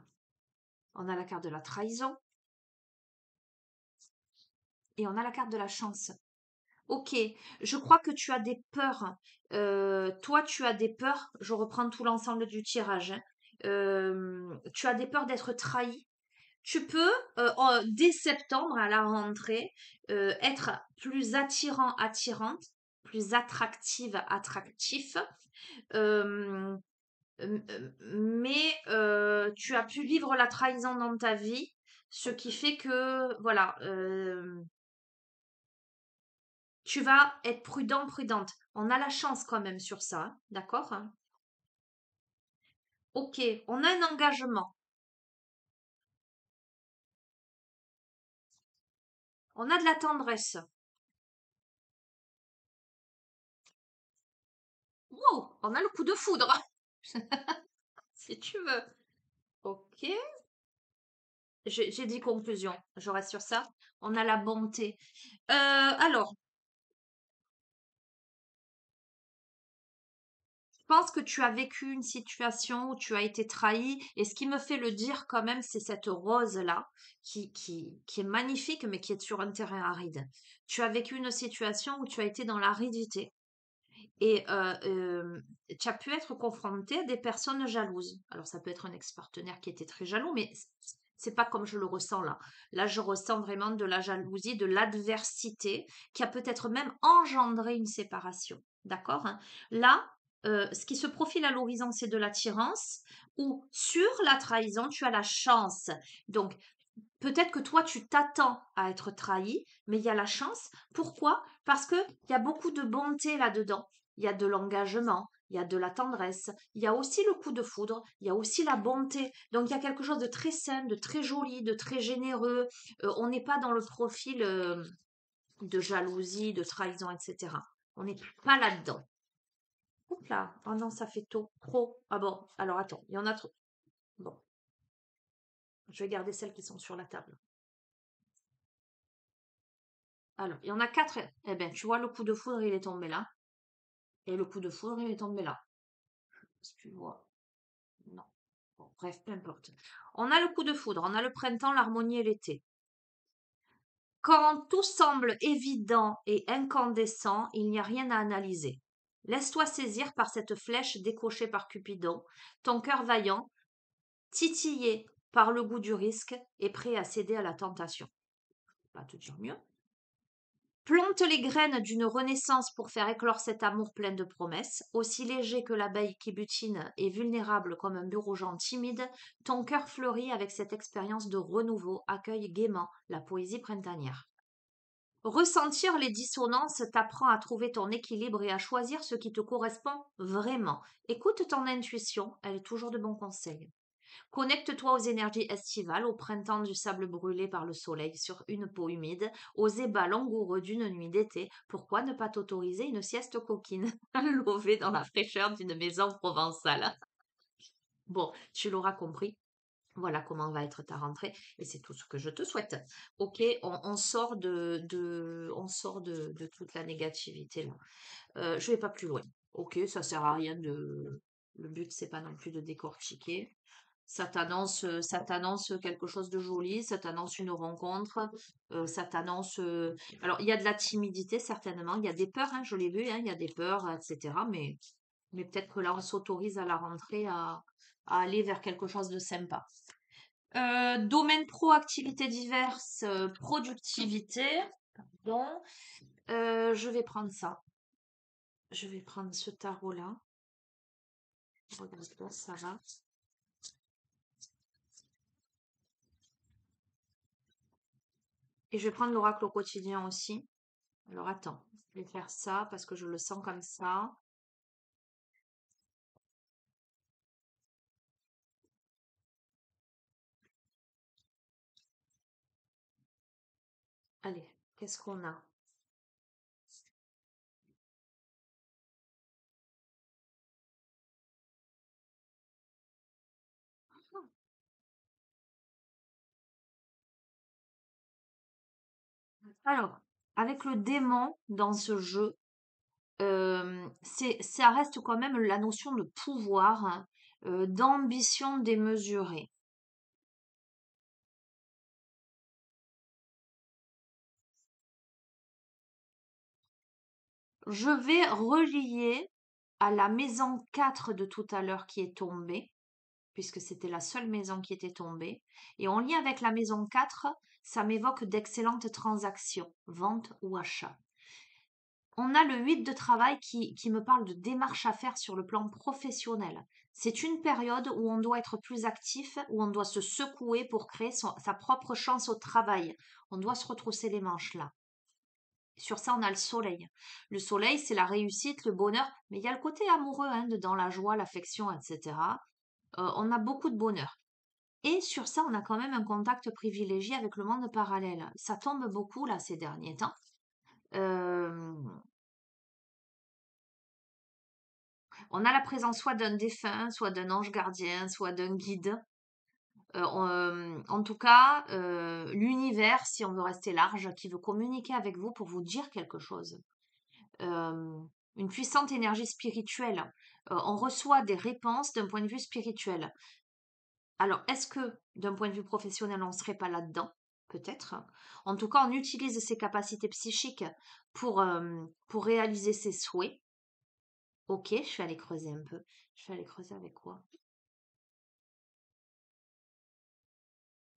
on a la carte de la trahison. Et on a la carte de la chance. Ok, je crois que tu as des peurs. Toi, tu as des peurs. Je reprends tout l'ensemble du tirage, hein. Tu as des peurs d'être trahi. Tu peux, dès septembre à la rentrée, être plus attirant, attirante, plus attractive, attractif. Euh, mais tu as pu vivre la trahison dans ta vie, ce qui fait que, voilà, tu vas être prudent, prudente. On a la chance quand même sur ça, hein, d'accord? Ok, on a un engagement. On a de la tendresse. Wow, on a le coup de foudre, si tu veux. Ok, j'ai dit conclusion. Je reste sur ça. On a la bonté. Alors, je pense que tu as vécu une situation où tu as été trahi. Et ce qui me fait le dire quand même, c'est cette rose-là, qui est magnifique, mais qui est sur un terrain aride. Tu as vécu une situation où tu as été dans l'aridité. Et tu as pu être confronté à des personnes jalouses. Alors, ça peut être un ex-partenaire qui était très jaloux, mais c'est pas comme je le ressens là. Là, je ressens vraiment de la jalousie, de l'adversité, qui a peut-être même engendré une séparation. D'accord, hein? Là, ce qui se profile à l'horizon, c'est de l'attirance, ou sur la trahison, tu as la chance. Donc, peut-être que toi, tu t'attends à être trahi, mais il y a la chance. Pourquoi? Parce qu'il y a beaucoup de bonté là-dedans. Il y a de l'engagement, il y a de la tendresse, il y a aussi le coup de foudre, il y a aussi la bonté. Donc il y a quelque chose de très sain, de très joli, de très généreux. On n'est pas dans le profil de jalousie, de trahison, etc. On n'est pas là-dedans. Oups là, oh non, ça fait tôt, trop. Ah bon, alors attends, il y en a trop. Bon, je vais garder celles qui sont sur la table. Alors, il y en a quatre. Eh bien, tu vois, le coup de foudre, il est tombé là. Et le coup de foudre, il est tombé là. Si tu vois. Non. Bon, bref, peu importe. On a le coup de foudre, on a le printemps, l'harmonie et l'été. Quand tout semble évident et incandescent, il n'y a rien à analyser. Laisse-toi saisir par cette flèche décochée par Cupidon, ton cœur vaillant, titillé par le goût du risque et prêt à céder à la tentation. Pas te dire mieux. Plante les graines d'une renaissance pour faire éclore cet amour plein de promesses. Aussi léger que l'abeille qui butine et vulnérable comme un bourgeon timide, ton cœur fleurit avec cette expérience de renouveau, accueille gaiement la poésie printanière. Ressentir les dissonances t'apprend à trouver ton équilibre et à choisir ce qui te correspond vraiment. Écoute ton intuition, elle est toujours de bons conseils. Connecte-toi aux énergies estivales, au printemps du sable brûlé par le soleil sur une peau humide, aux ébats langoureux d'une nuit d'été. Pourquoi ne pas t'autoriser une sieste coquine, levée dans la fraîcheur d'une maison provençale? Bon, tu l'auras compris. Voilà comment va être ta rentrée et c'est tout ce que je te souhaite. Ok, on sort de toute la négativité là. Je vais pas plus loin. Ok, ça sert à rien de. Le but c'est pas non plus de décortiquer. Ça t'annonce quelque chose de joli, ça t'annonce une rencontre, ça t'annonce. Alors il y a de la timidité certainement, il y a des peurs, hein, je l'ai vu, hein, il y a des peurs, etc. Mais peut-être que là on s'autorise à la rentrée à aller vers quelque chose de sympa. Domaine pro, activités diverses, productivité. Pardon. Je vais prendre ça. Je vais prendre ce tarot-là. Regarde, ça va. Et je vais prendre l'oracle au quotidien aussi. Alors attends, je vais faire ça parce que je le sens comme ça. Allez, qu'est-ce qu'on a? Alors, avec le démon dans ce jeu, ça reste quand même la notion de pouvoir, hein, d'ambition démesurée. Je vais relier à la maison 4 de tout à l'heure qui est tombée, puisque c'était la seule maison qui était tombée. Et en lien avec la maison 4, ça m'évoque d'excellentes transactions, vente ou achat. On a le 8 de travail qui me parle de démarches à faire sur le plan professionnel. C'est une période où on doit être plus actif, où on doit se secouer pour créer sa propre chance au travail. On doit se retrousser les manches là. Sur ça, on a le soleil. Le soleil, c'est la réussite, le bonheur, mais il y a le côté amoureux, hein, dedans la joie, l'affection, etc. On a beaucoup de bonheur. Et sur ça, on a quand même un contact privilégié avec le monde parallèle. Ça tombe beaucoup là ces derniers temps. Euh, on a la présence soit d'un défunt, soit d'un ange gardien, soit d'un guide. En tout cas, l'univers, si on veut rester large, qui veut communiquer avec vous pour vous dire quelque chose. euh, une puissante énergie spirituelle. On reçoit des réponses d'un point de vue spirituel. Alors, est-ce que d'un point de vue professionnel, on ne serait pas là-dedans? Peut-être. En tout cas, on utilise ses capacités psychiques pour réaliser ses souhaits. Ok, je vais aller creuser un peu. Je vais aller creuser avec quoi?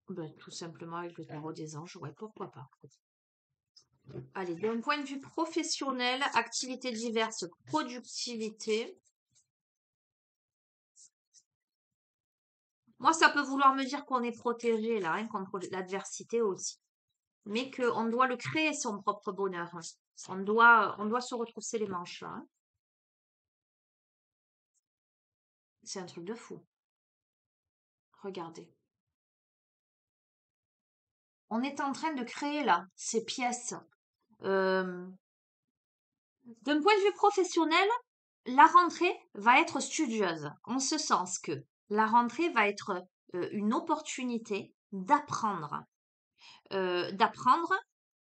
Ben, tout simplement avec le tarot des anges, ouais, pourquoi pas. Allez, d'un point de vue professionnel, activités diverses, productivité. Moi, ça peut vouloir me dire qu'on est protégé là, hein, contre l'adversité aussi, mais qu'on doit le créer son propre bonheur, hein. On doit se retrousser les manches là, hein. C'est un truc de fou. Regardez. On est en train de créer là ces pièces. Euh, D'un point de vue professionnel, la rentrée va être studieuse, en ce sens que la rentrée va être une opportunité d'apprendre. D'apprendre.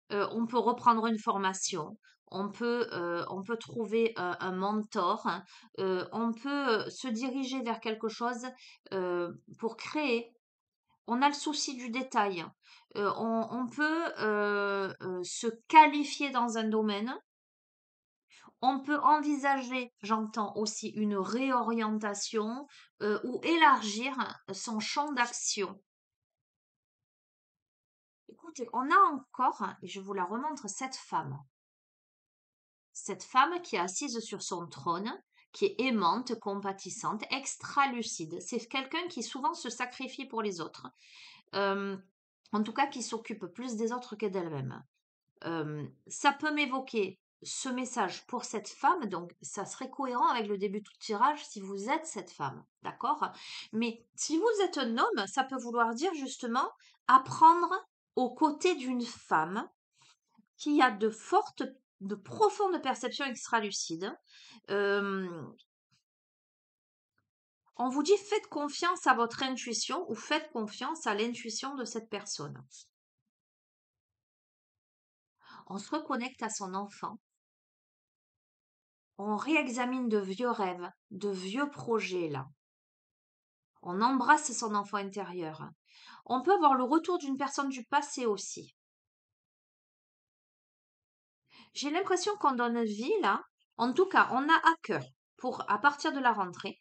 On peut reprendre une formation, on peut trouver un mentor, hein, on peut se diriger vers quelque chose pour créer. On a le souci du détail, hein. On peut se qualifier dans un domaine. On peut envisager, j'entends aussi, une réorientation ou élargir son champ d'action. Écoutez, on a encore, hein, et je vous la remontre, cette femme qui est assise sur son trône, qui est aimante, compatissante, extra lucide. C'est quelqu'un qui souvent se sacrifie pour les autres. Euh, en tout cas, qui s'occupe plus des autres que d'elle-même. Ça peut m'évoquer ce message pour cette femme, donc ça serait cohérent avec le début de tirage si vous êtes cette femme, d'accord? Mais si vous êtes un homme, ça peut vouloir dire justement apprendre aux côtés d'une femme qui a de profondes perceptions extralucides. Euh, on vous dit faites confiance à votre intuition ou faites confiance à l'intuition de cette personne. On se reconnecte à son enfant. On réexamine de vieux rêves, de vieux projets là. On embrasse son enfant intérieur. On peut avoir le retour d'une personne du passé aussi. J'ai l'impression qu'on donne vie là. En tout cas, on a à cœur pour, à partir de la rentrée,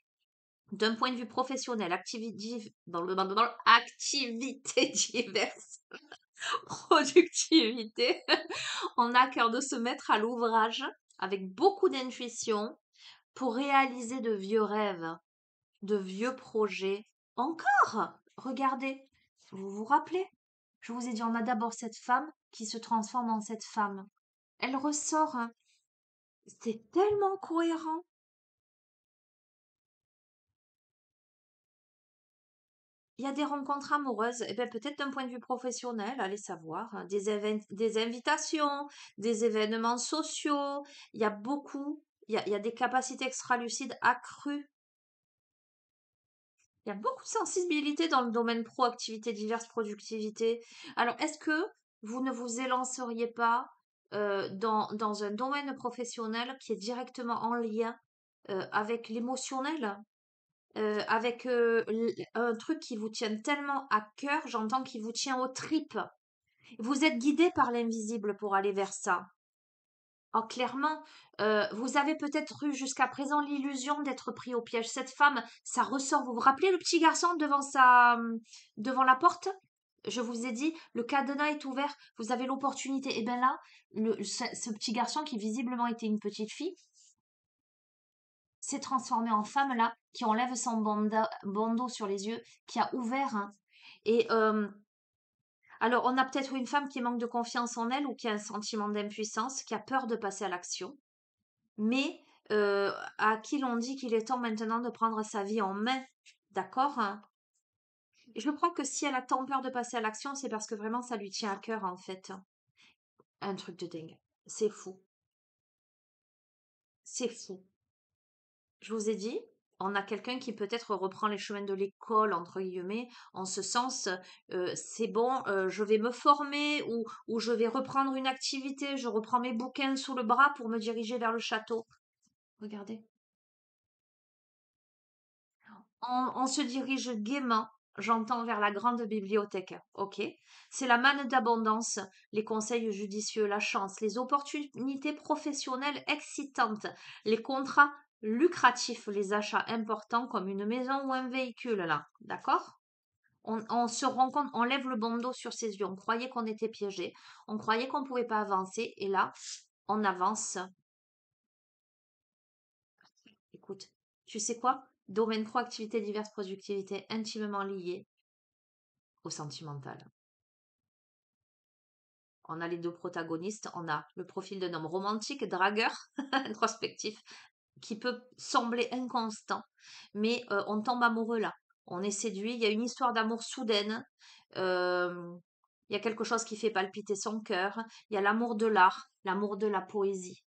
d'un point de vue professionnel, activité diverses, productivité, on a à cœur de se mettre à l'ouvrage avec beaucoup d'intuition pour réaliser de vieux rêves, de vieux projets. Encore, regardez, vous vous rappelez? Je vous ai dit, on a d'abord cette femme qui se transforme en cette femme. Elle ressort, hein. C'est tellement cohérent. Il y a des rencontres amoureuses, et bien peut-être d'un point de vue professionnel, allez savoir, hein, des invitations, des événements sociaux. Il y a beaucoup, il y a des capacités extralucides accrues. Il y a beaucoup de sensibilité dans le domaine pro, activités diverses, productivité. Alors, est-ce que vous ne vous élanceriez pas dans un domaine professionnel qui est directement en lien avec l'émotionnel, avec un truc qui vous tient tellement à cœur, j'entends qui vous tient aux tripes. Vous êtes guidé par l'invisible pour aller vers ça. Oh, clairement, vous avez peut-être eu jusqu'à présent l'illusion d'être pris au piège. Cette femme, ça ressort. Vous vous rappelez le petit garçon devant la porte? Je vous ai dit, le cadenas est ouvert, vous avez l'opportunité. Et bien là, ce petit garçon qui visiblement était une petite fille, s'est transformé en femme là, qui enlève son bandeau sur les yeux, qui a ouvert, hein. Et alors, on a peut-être une femme qui manque de confiance en elle ou qui a un sentiment d'impuissance, qui a peur de passer à l'action mais à qui l'on dit qu'il est temps maintenant de prendre sa vie en main. D'accord? Hein. Et je crois que si elle a tant peur de passer à l'action, c'est parce que vraiment ça lui tient à cœur en fait. Un truc de dingue. C'est fou. C'est fou. Je vous ai dit, on a quelqu'un qui peut-être reprend les chemins de l'école, entre guillemets, en ce sens, c'est bon, je vais me former ou je vais reprendre une activité, je reprends mes bouquins sous le bras pour me diriger vers le château. Regardez. On se dirige gaiement, j'entends, vers la grande bibliothèque. Ok. C'est la manne d'abondance, les conseils judicieux, la chance, les opportunités professionnelles excitantes, les contrats lucratifs, les achats importants comme une maison ou un véhicule, là. D'accord? On se rend compte, on lève le bandeau sur ses yeux. On croyait qu'on était piégé, on croyait qu'on ne pouvait pas avancer, et là, on avance. Écoute, tu sais quoi? Domaine pro, activités diverses, productivité intimement liées au sentimental. On a les deux protagonistes, on a le profil d'un homme romantique, dragueur, introspectif, qui peut sembler inconstant, mais on tombe amoureux là. On est séduit, il y a une histoire d'amour soudaine, euh, il y a quelque chose qui fait palpiter son cœur, il y a l'amour de l'art, l'amour de la poésie.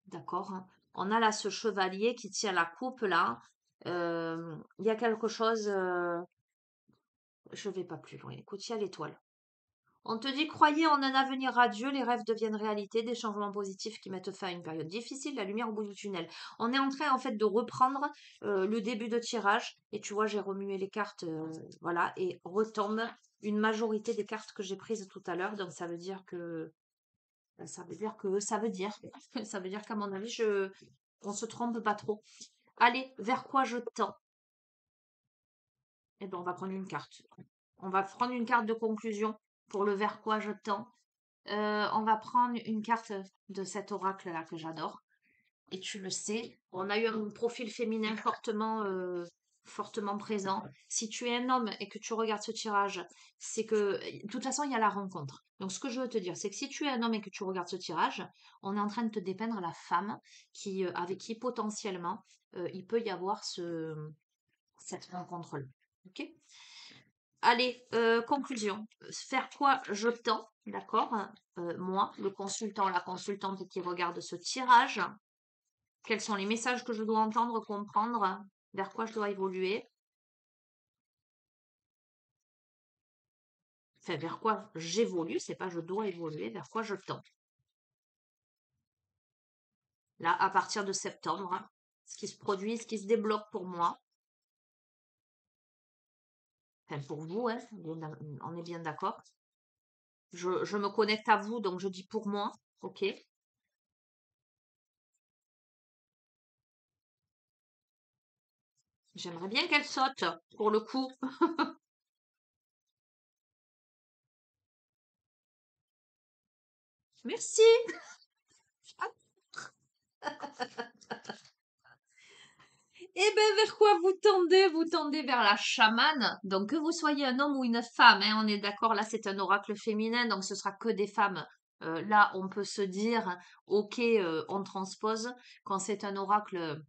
D'accord? Hein. On a là ce chevalier qui tient la coupe là. Il y a quelque chose. Je vais pas plus loin. Écoute, il y a l'étoile. On te dit, croyez en un avenir radieux, les rêves deviennent réalité, des changements positifs qui mettent fin à une période difficile, la lumière au bout du tunnel. On est en train en fait de reprendre le début de tirage et tu vois, j'ai remué les cartes, voilà, et retombe une majorité des cartes que j'ai prises tout à l'heure. Donc ça veut dire que ça veut dire ça veut dire qu'à mon avis, on se trompe pas trop. Allez, vers quoi je tends? Eh ben, on va prendre une carte. On va prendre une carte de conclusion pour le vers quoi je tends. On va prendre une carte de cet oracle-là que j'adore. Et tu le sais, on a eu un profil féminin fortement fortement présent. Si tu es un homme et que tu regardes ce tirage, c'est que, de toute façon, il y a la rencontre. Donc, ce que je veux te dire, c'est que si tu es un homme et que tu regardes ce tirage, on est en train de te dépeindre la femme avec qui potentiellement il peut y avoir cette rencontre-là. Ok? Allez, conclusion. Faire quoi? Je tends, d'accord? Moi, le consultant, la consultante qui regarde ce tirage, quels sont les messages que je dois entendre, comprendre, vers quoi je dois évoluer? Enfin, vers quoi j'évolue, c'est pas je dois évoluer, vers quoi je tends. Là, à partir de septembre, hein, ce qui se produit, ce qui se débloque pour moi, enfin pour vous, hein, on est bien d'accord. Je me connecte à vous, donc je dis pour moi, ok. J'aimerais bien qu'elle saute, pour le coup. Merci. Eh ben, vers quoi vous tendez? Vous tendez vers la chamane. Donc, que vous soyez un homme ou une femme, hein, on est d'accord, là, c'est un oracle féminin, donc ce sera que des femmes. Là, on peut se dire, ok, on transpose. Quand c'est un oracle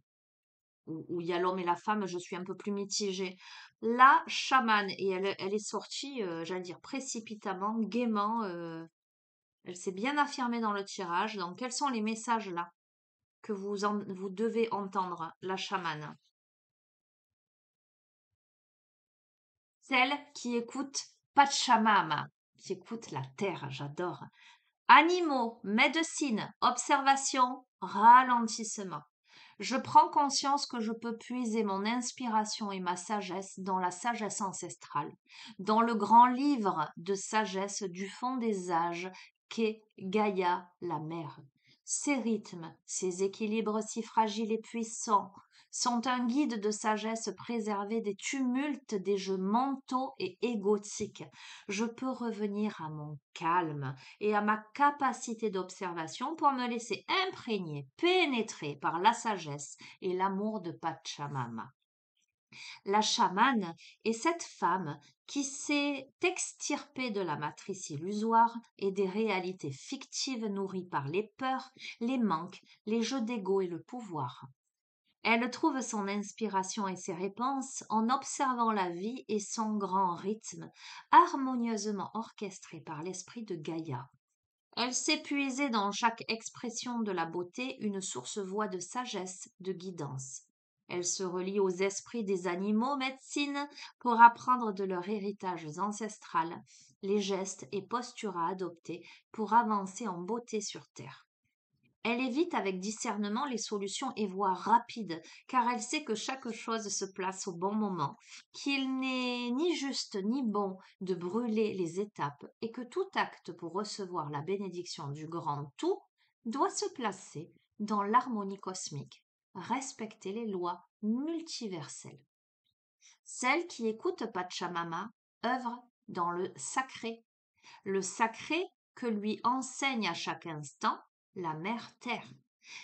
où il y a l'homme et la femme, je suis un peu plus mitigée. La chamane, et elle est sortie, j'allais dire précipitamment, gaiement. Elle s'est bien affirmée dans le tirage. Donc, quels sont les messages là que vous devez entendre, la chamane? Celle qui écoute Pachamama, qui écoute la terre, j'adore. Animaux, médecine, observation, ralentissement. Je prends conscience que je peux puiser mon inspiration et ma sagesse dans la sagesse ancestrale, dans le grand livre de sagesse du fond des âges qu'est Gaïa la mère. Ces rythmes, ces équilibres si fragiles et puissants, sont un guide de sagesse préservé des tumultes des jeux mentaux et égotiques. Je peux revenir à mon calme et à ma capacité d'observation pour me laisser imprégner, pénétrer par la sagesse et l'amour de Pachamama. La chamane est cette femme qui s'est extirpée de la matrice illusoire et des réalités fictives nourries par les peurs, les manques, les jeux d'ego et le pouvoir. Elle trouve son inspiration et ses réponses en observant la vie et son grand rythme, harmonieusement orchestré par l'esprit de Gaïa. Elle sait puiser dans chaque expression de la beauté une source-voix de sagesse, de guidance. Elle se relie aux esprits des animaux médecine pour apprendre de leur héritage ancestral les gestes et postures à adopter pour avancer en beauté sur terre. Elle évite avec discernement les solutions et voies rapides, car elle sait que chaque chose se place au bon moment, qu'il n'est ni juste ni bon de brûler les étapes, et que tout acte pour recevoir la bénédiction du grand tout doit se placer dans l'harmonie cosmique, respecter les lois multiverselles. Celle qui écoute Pachamama œuvre dans le sacré que lui enseigne à chaque instant la mère terre.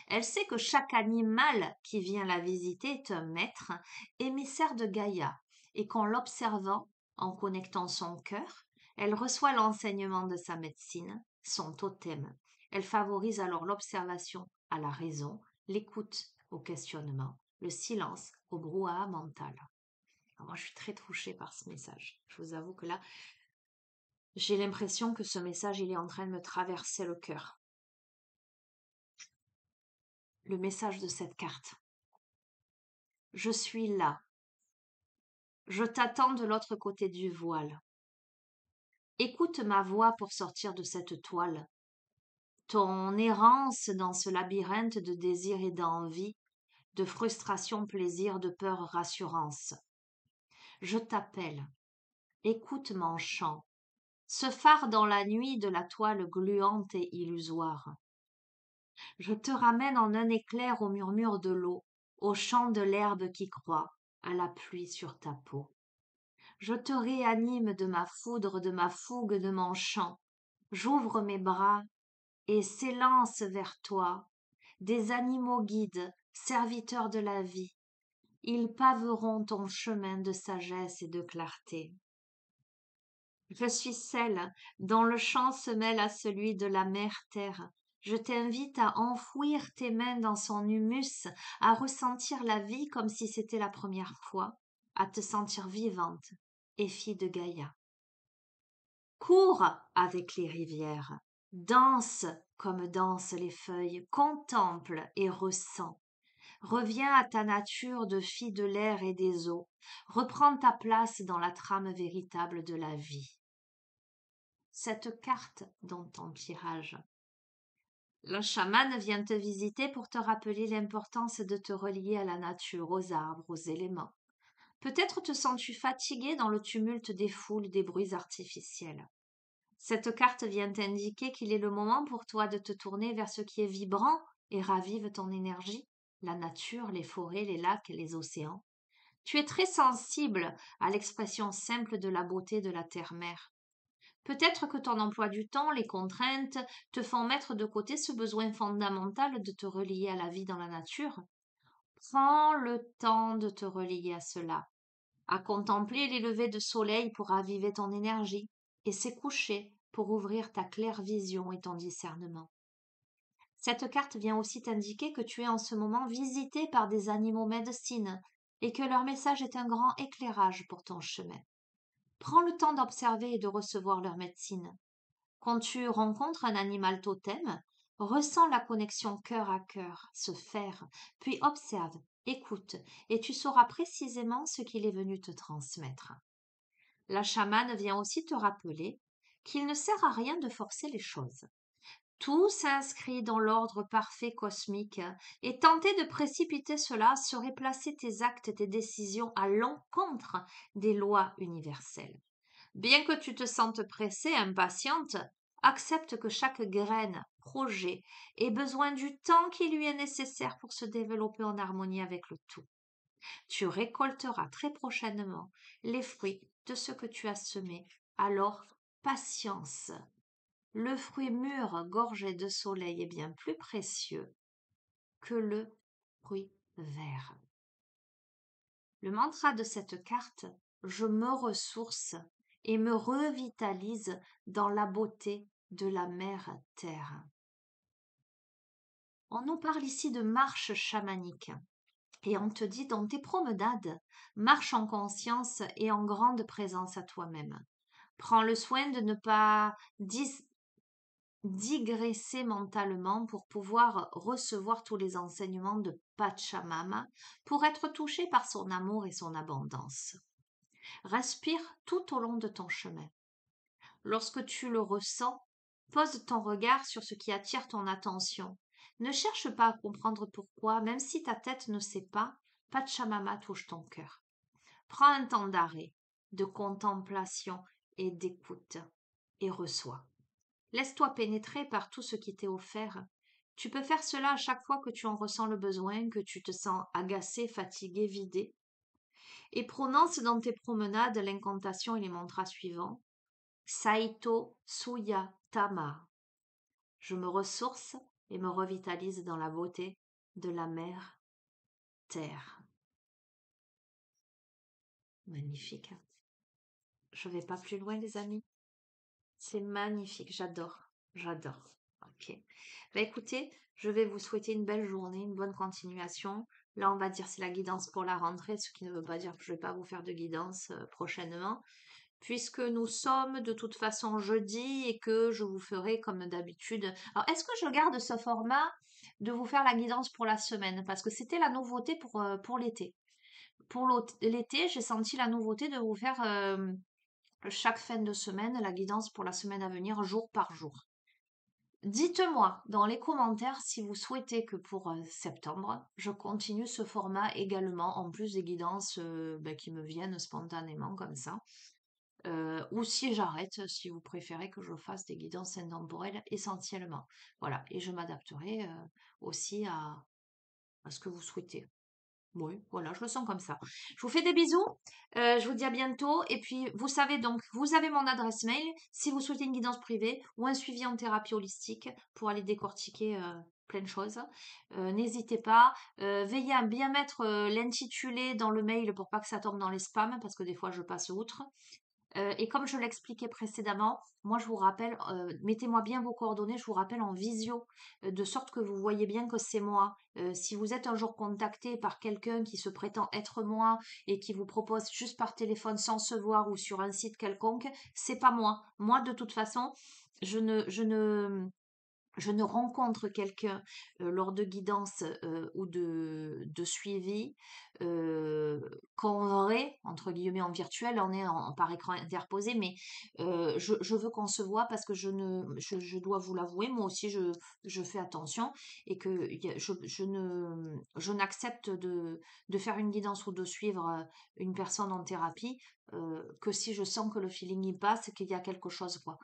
Elle sait que chaque animal qui vient la visiter est un maître, émissaire de Gaïa, et qu'en l'observant, en connectant son cœur, elle reçoit l'enseignement de sa médecine, son totem. Elle favorise alors l'observation à la raison, l'écoute au questionnement, le silence au brouhaha mental. Alors moi, je suis très touchée par ce message. Je vous avoue que là, j'ai l'impression que ce message, il est en train de me traverser le cœur. Le message de cette carte. Je suis là. Je t'attends de l'autre côté du voile. Écoute ma voix pour sortir de cette toile. Ton errance dans ce labyrinthe de désir et d'envie, de frustration, plaisir, de peur, rassurance. Je t'appelle. Écoute mon chant. Ce phare dans la nuit de la toile gluante et illusoire. Je te ramène en un éclair au murmure de l'eau, au chant de l'herbe qui croît, à la pluie sur ta peau. Je te réanime de ma foudre, de ma fougue, de mon chant. J'ouvre mes bras et s'élance vers toi des animaux guides, serviteurs de la vie. Ils paveront ton chemin de sagesse et de clarté. Je suis celle dont le chant se mêle à celui de la mère terre. Je t'invite à enfouir tes mains dans son humus, à ressentir la vie comme si c'était la première fois, à te sentir vivante et fille de Gaïa. Cours avec les rivières, danse comme dansent les feuilles, contemple et ressens. Reviens à ta nature de fille de l'air et des eaux, reprends ta place dans la trame véritable de la vie. Cette carte dans ton tirage. Le chaman vient te visiter pour te rappeler l'importance de te relier à la nature, aux arbres, aux éléments. Peut-être te sens-tu fatigué dans le tumulte des foules, des bruits artificiels. Cette carte vient t'indiquer qu'il est le moment pour toi de te tourner vers ce qui est vibrant et ravive ton énergie, la nature, les forêts, les lacs, les océans. Tu es très sensible à l'expression simple de la beauté de la terre-mère. Peut-être que ton emploi du temps, les contraintes, te font mettre de côté ce besoin fondamental de te relier à la vie dans la nature. Prends le temps de te relier à cela, à contempler les levées de soleil pour raviver ton énergie et ses couchers pour ouvrir ta claire vision et ton discernement. Cette carte vient aussi t'indiquer que tu es en ce moment visité par des animaux médecines et que leur message est un grand éclairage pour ton chemin. Prends le temps d'observer et de recevoir leur médecine. Quand tu rencontres un animal totem, ressens la connexion cœur à cœur se faire, puis observe, écoute, et tu sauras précisément ce qu'il est venu te transmettre. La chamane vient aussi te rappeler qu'il ne sert à rien de forcer les choses. Tout s'inscrit dans l'ordre parfait cosmique, et tenter de précipiter cela serait placer tes actes et tes décisions à l'encontre des lois universelles. Bien que tu te sentes pressée, impatiente, accepte que chaque graine, projet, ait besoin du temps qui lui est nécessaire pour se développer en harmonie avec le tout. Tu récolteras très prochainement les fruits de ce que tu as semé. Alors, patience. Le fruit mûr gorgé de soleil est bien plus précieux que le fruit vert. Le mantra de cette carte, je me ressource et me revitalise dans la beauté de la mère terre. On nous parle ici de marche chamanique et on te dit dans tes promenades, marche en conscience et en grande présence à toi-même. Prends le soin de ne pas digresser mentalement pour pouvoir recevoir tous les enseignements de Pachamama, pour être touché par son amour et son abondance. Respire tout au long de ton chemin. Lorsque tu le ressens, pose ton regard sur ce qui attire ton attention. Ne cherche pas à comprendre pourquoi, même si ta tête ne sait pas, Pachamama touche ton cœur. Prends un temps d'arrêt, de contemplation et d'écoute, et reçois. Laisse-toi pénétrer par tout ce qui t'est offert. Tu peux faire cela à chaque fois que tu en ressens le besoin, que tu te sens agacé, fatigué, vidé. Et prononce dans tes promenades l'incantation et les mantras suivants. Saito Suya Tama. Je me ressource et me revitalise dans la beauté de la mer terre. Magnifique. Je vais pas plus loin, les amis. C'est magnifique. J'adore. J'adore. Ok. Bah, écoutez, je vais vous souhaiter une belle journée, une bonne continuation. Là, on va dire c'est la guidance pour la rentrée, ce qui ne veut pas dire que je ne vais pas vous faire de guidance prochainement, puisque nous sommes de toute façon jeudi et que je vous ferai comme d'habitude. Alors, est-ce que je garde ce format de vous faire la guidance pour la semaine? Parce que c'était la nouveauté pour l'été. Pour l'été, j'ai senti la nouveauté de vous faire chaque fin de semaine la guidance pour la semaine à venir, jour par jour. Dites-moi dans les commentaires si vous souhaitez que pour septembre, je continue ce format également, en plus des guidances qui me viennent spontanément comme ça. Ou si j'arrête, si vous préférez que je fasse des guidances intemporelles essentiellement. Voilà, et je m'adapterai aussi à ce que vous souhaitez. Oui, voilà, je le sens comme ça. Je vous fais des bisous, je vous dis à bientôt. Et puis, vous savez donc, vous avez mon adresse mail si vous souhaitez une guidance privée ou un suivi en thérapie holistique pour aller décortiquer plein de choses. N'hésitez pas. Veillez à bien mettre l'intitulé dans le mail pour pas que ça tombe dans les spams, parce que des fois je passe outre. Et comme je l'expliquais précédemment, moi je vous rappelle, mettez-moi bien vos coordonnées, je vous rappelle en visio, de sorte que vous voyez bien que c'est moi. Si vous êtes un jour contacté par quelqu'un qui se prétend être moi et qui vous propose juste par téléphone sans se voir ou sur un site quelconque, c'est pas moi. Moi, de toute façon, je ne rencontre quelqu'un lors de guidance ou de suivi qu'en vrai, entre guillemets en virtuel, on est par écran interposé, mais je veux qu'on se voit parce que je dois vous l'avouer, moi aussi je fais attention et que je n'accepte de faire une guidance ou de suivre une personne en thérapie que si je sens que le feeling y passe et qu'il y a quelque chose, quoi.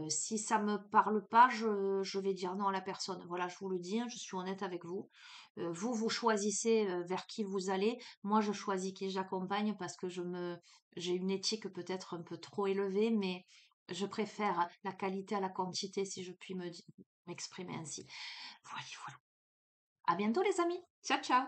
Si ça me parle pas, je vais dire non à la personne. Voilà, je vous le dis, hein, je suis honnête avec vous. Vous choisissez vers qui vous allez. Moi, je choisis qui j'accompagne parce que j'ai une éthique peut-être un peu trop élevée, mais je préfère la qualité à la quantité, si je puis m'exprimer ainsi. Voilà, voilà. À bientôt, les amis. Ciao, ciao.